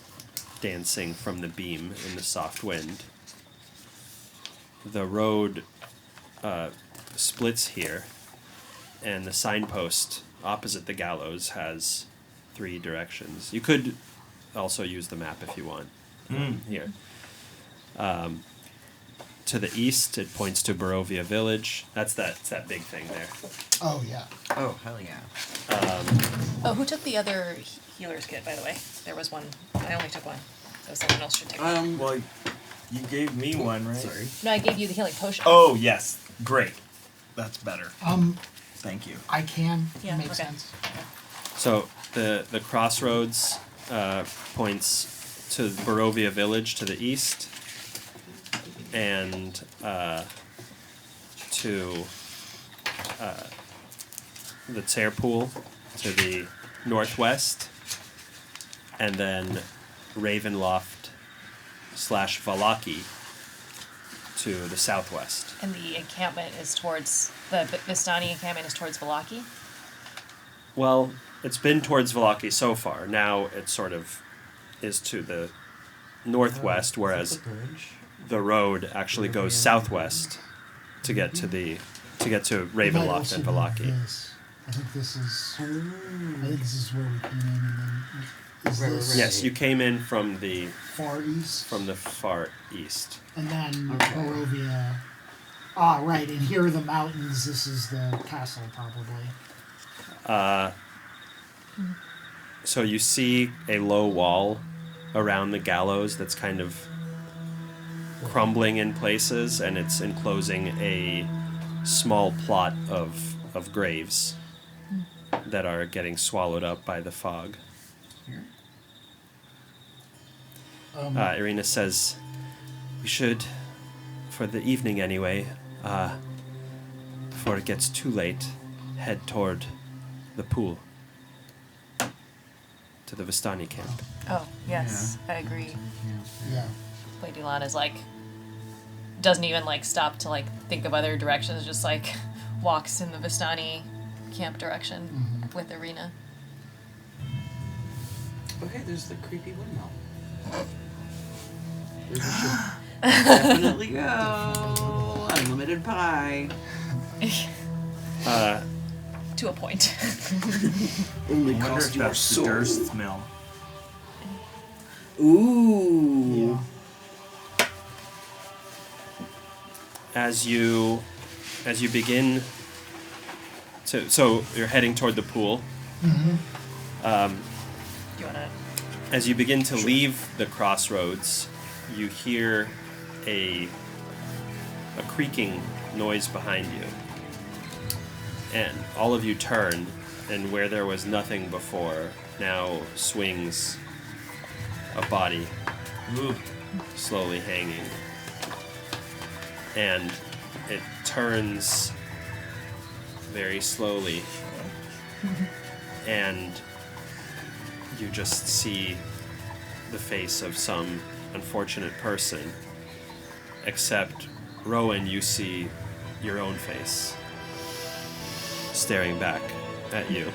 dancing from the beam in the soft wind. The road splits here, and the signpost opposite the gallows has 3 directions. You could also use the map if you want. Here. To the east, it points to Barovia Village. It's that big thing there. Oh, yeah. Oh, hell yeah. Oh, who took the other healer's kit, by the way? There was one. I only took one. So someone else should take one. Well, you gave me one, right? Sorry. No, I gave you the healing potion. Oh, yes. Great. That's better. Thank you. I can. Yeah, Makes okay. sense. So the crossroads points to Barovia Village to the east, and to the Tsair Pool to the northwest, and then Ravenloft / Valaki to the southwest. And the encampment is towards... The Vistani encampment is towards Valaki? Well, it's been towards Valaki so far. Now it sort of is to the northwest, whereas the road actually goes southwest to get to Ravenloft and Valaki. I think this is where we came in, and then is this Yes, you came in from the far east, far east. and then Barovia. Ah, right, and here are the mountains. This is the castle, probably. So you see a low wall around the gallows that's kind of crumbling in places, and it's enclosing a small plot of graves that are getting swallowed up by the fog. Irina says, we should, for the evening anyway, before it gets too late, head toward the pool, to the Vistani camp. Oh, yes. I agree. Yeah. Lady Lana's doesn't even stop to think of other directions, just walks in the Vistani camp direction with Irina. Okay, there's the creepy windmill. Definitely go. Unlimited pie. To a point. Only I wonder cost if you your that's the soul. Durst mill. Ooh. As you begin to, so you're heading toward the pool. Do you want to... As you begin to leave the crossroads, you hear a creaking noise behind you. And all of you turn, and where there was nothing before, now swings a body, slowly hanging. And it turns very slowly, and you just see the face of some unfortunate person. Except, Rowan, you see your own face staring back at you.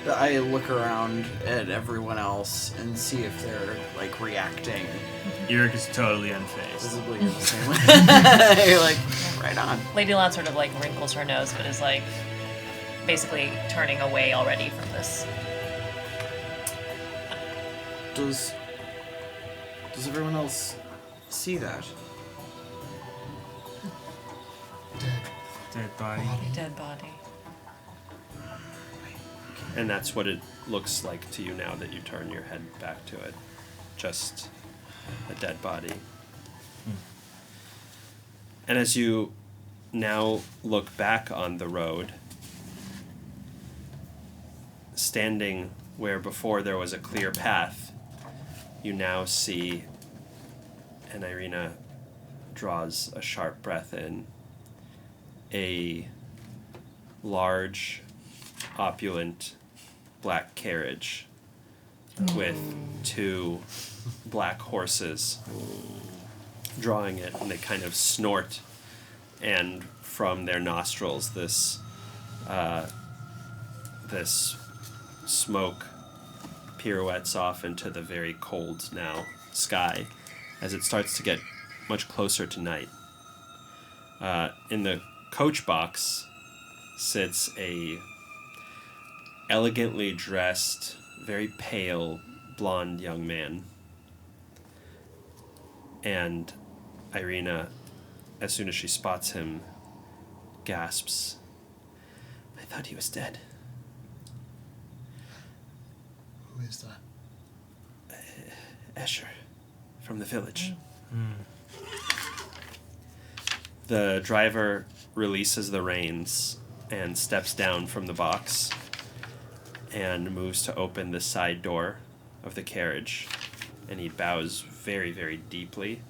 I look around at everyone else and see if they're like reacting. Eric is totally unfazed. Visibly in the same way. You're like, right on. Lady Lon sort of like wrinkles her nose, but is like basically turning away already from this. Does everyone else see that? Dead body. Dead body. And that's what it looks like to you now that you turn your head back to it. Just a dead body. And as you now look back on the road, standing where before there was a clear path, you now see, and Irina draws a sharp breath in, a large, opulent black carriage with two black horses drawing it, and they kind of snort, and from their nostrils this smoke pirouettes off into the very cold now sky as it starts to get much closer to night. In the coach box sits a elegantly dressed, very pale, blonde young man. And Irina, as soon as she spots him, gasps, "I thought he was dead." Who is that? Escher, from the village. The driver releases the reins and steps down from the box and moves to open the side door of the carriage, and he bows very, very deeply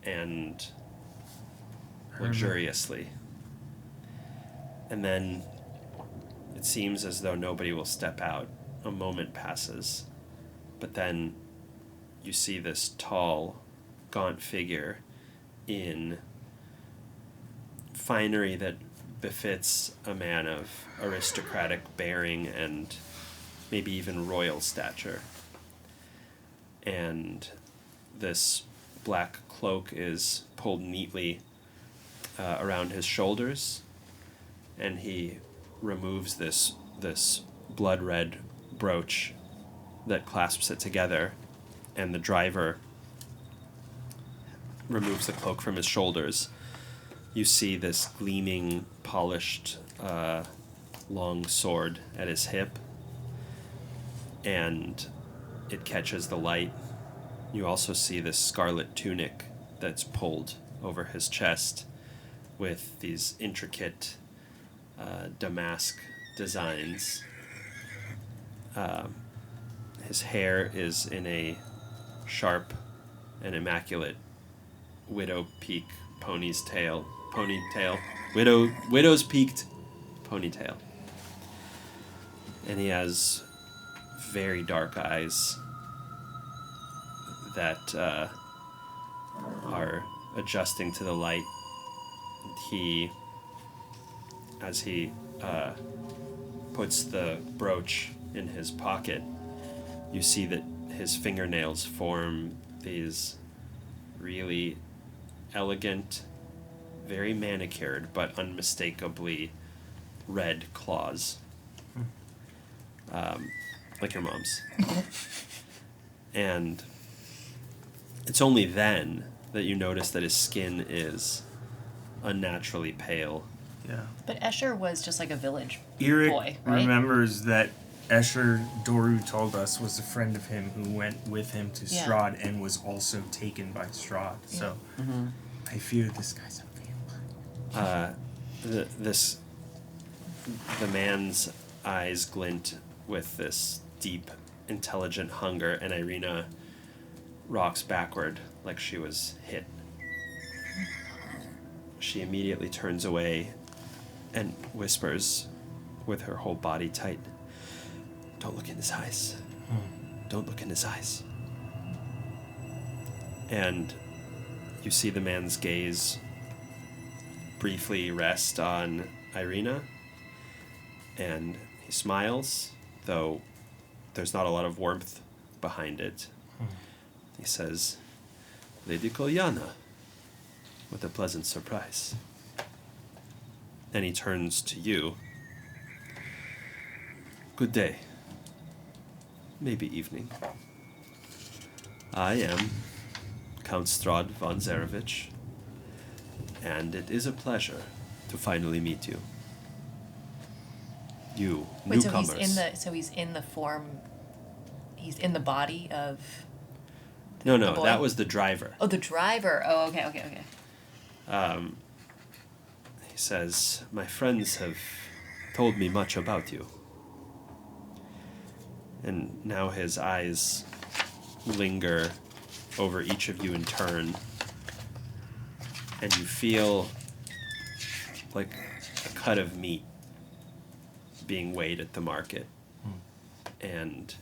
and luxuriously. And then it seems as though nobody will step out. A moment passes, but then you see this tall, gaunt figure in finery that befits a man of aristocratic bearing and maybe even royal stature. And this black cloak is pulled neatly around his shoulders, and he removes this blood red brooch that clasps it together, and the driver removes the cloak from his shoulders. You see this gleaming, polished, long sword at his hip, and it catches the light. You also see this scarlet tunic that's pulled over his chest with these intricate damask designs. His hair is in a sharp and immaculate widow's peaked ponytail. And he has very dark eyes that are adjusting to the light. As he puts the brooch in his pocket, you see that his fingernails form these really elegant, very manicured, but unmistakably red claws. Like your mom's. And it's only then that you notice that his skin is unnaturally pale. Yeah. But Escher was just like a village Eric boy, right? remembers that Escher, Doru told us, was a friend of him who went with him to Yeah. Strahd and was also taken by Strahd. So I fear this guy's a vampire. The man's eyes glint with this deep, intelligent hunger, and Irina rocks backward like she was hit. She immediately turns away and whispers with her whole body tight, "Don't look in his eyes. Don't look in his eyes." And you see the man's gaze briefly rest on Irina, and he smiles, though there's not a lot of warmth behind it. He says, "Lady Kolyana, what a pleasant surprise." Then he turns to you. "Good day. Maybe evening. I am Count Strahd von Zarevich, and it is a pleasure to finally meet you. You, Wait, newcomers." he's in the form, he's in the body of No, the boy? that was the driver. Oh, the driver. Oh, okay. He says, "My friends have told me much about you." And now his eyes linger over each of you in turn, and you feel like a cut of meat being weighed at the market. And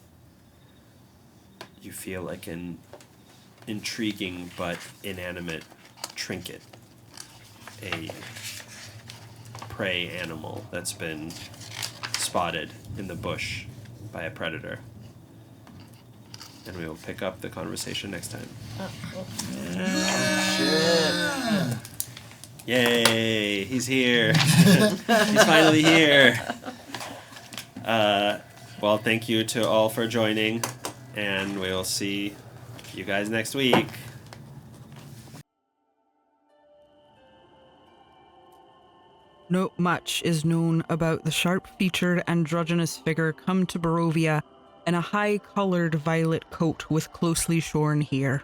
you feel like an intriguing but inanimate trinket, a prey animal that's been spotted in the bush by a predator. And we will pick up the conversation next time. Yay, he's here. He's finally here. Well, thank you to all for joining, and we'll see you guys next week. Not much is known about the sharp-featured androgynous figure come to Barovia in a high-coloured violet coat with closely shorn hair.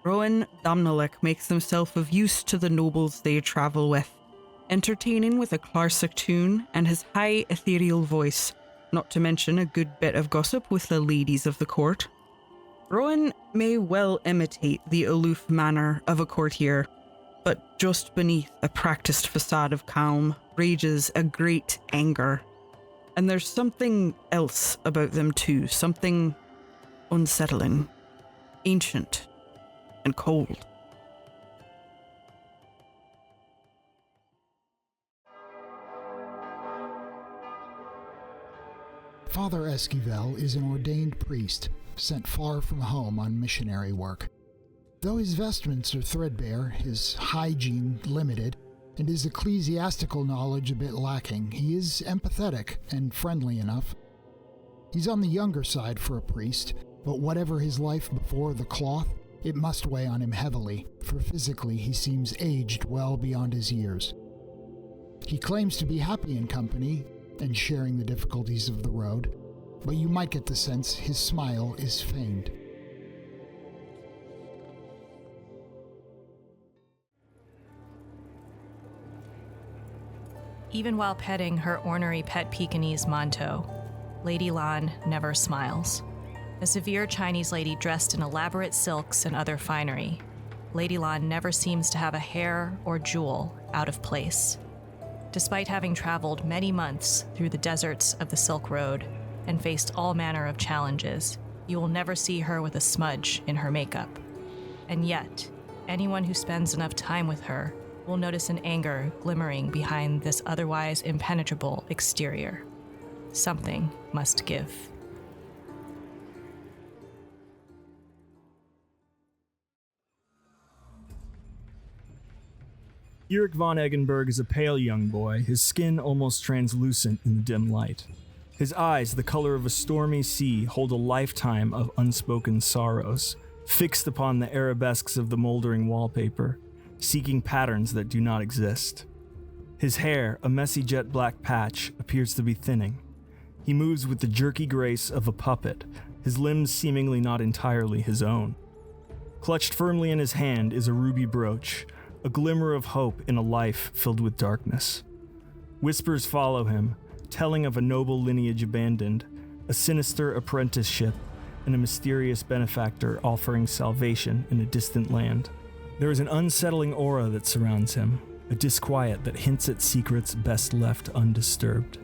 Rowan Damnalik makes himself of use to the nobles they travel with, entertaining with a classic tune and his high ethereal voice, not to mention a good bit of gossip with the ladies of the court. Rowan may well imitate the aloof manner of a courtier, but just beneath a practiced facade of calm rages a great anger. And there's something else about them too, something unsettling, ancient, and cold. Father Esquivel is an ordained priest, sent far from home on missionary work. Though his vestments are threadbare, his hygiene limited, and his ecclesiastical knowledge a bit lacking, he is empathetic and friendly enough. He's on the younger side for a priest, but whatever his life before the cloth, it must weigh on him heavily, for physically he seems aged well beyond his years. He claims to be happy in company and sharing the difficulties of the road, but you might get the sense his smile is feigned. Even while petting her ornery pet Pekingese Monto, Lady Lan never smiles. A severe Chinese lady dressed in elaborate silks and other finery, Lady Lan never seems to have a hair or jewel out of place. Despite having traveled many months through the deserts of the Silk Road and faced all manner of challenges, you will never see her with a smudge in her makeup. And yet, anyone who spends enough time with her will notice an anger glimmering behind this otherwise impenetrable exterior. Something must give. Eric von Eggenberg is a pale young boy, his skin almost translucent in the dim light. His eyes, the color of a stormy sea, hold a lifetime of unspoken sorrows, fixed upon the arabesques of the moldering wallpaper, seeking patterns that do not exist. His hair, a messy jet black patch, appears to be thinning. He moves with the jerky grace of a puppet, his limbs seemingly not entirely his own. Clutched firmly in his hand is a ruby brooch, a glimmer of hope in a life filled with darkness. Whispers follow him, telling of a noble lineage abandoned, a sinister apprenticeship, and a mysterious benefactor offering salvation in a distant land. There is an unsettling aura that surrounds him, a disquiet that hints at secrets best left undisturbed.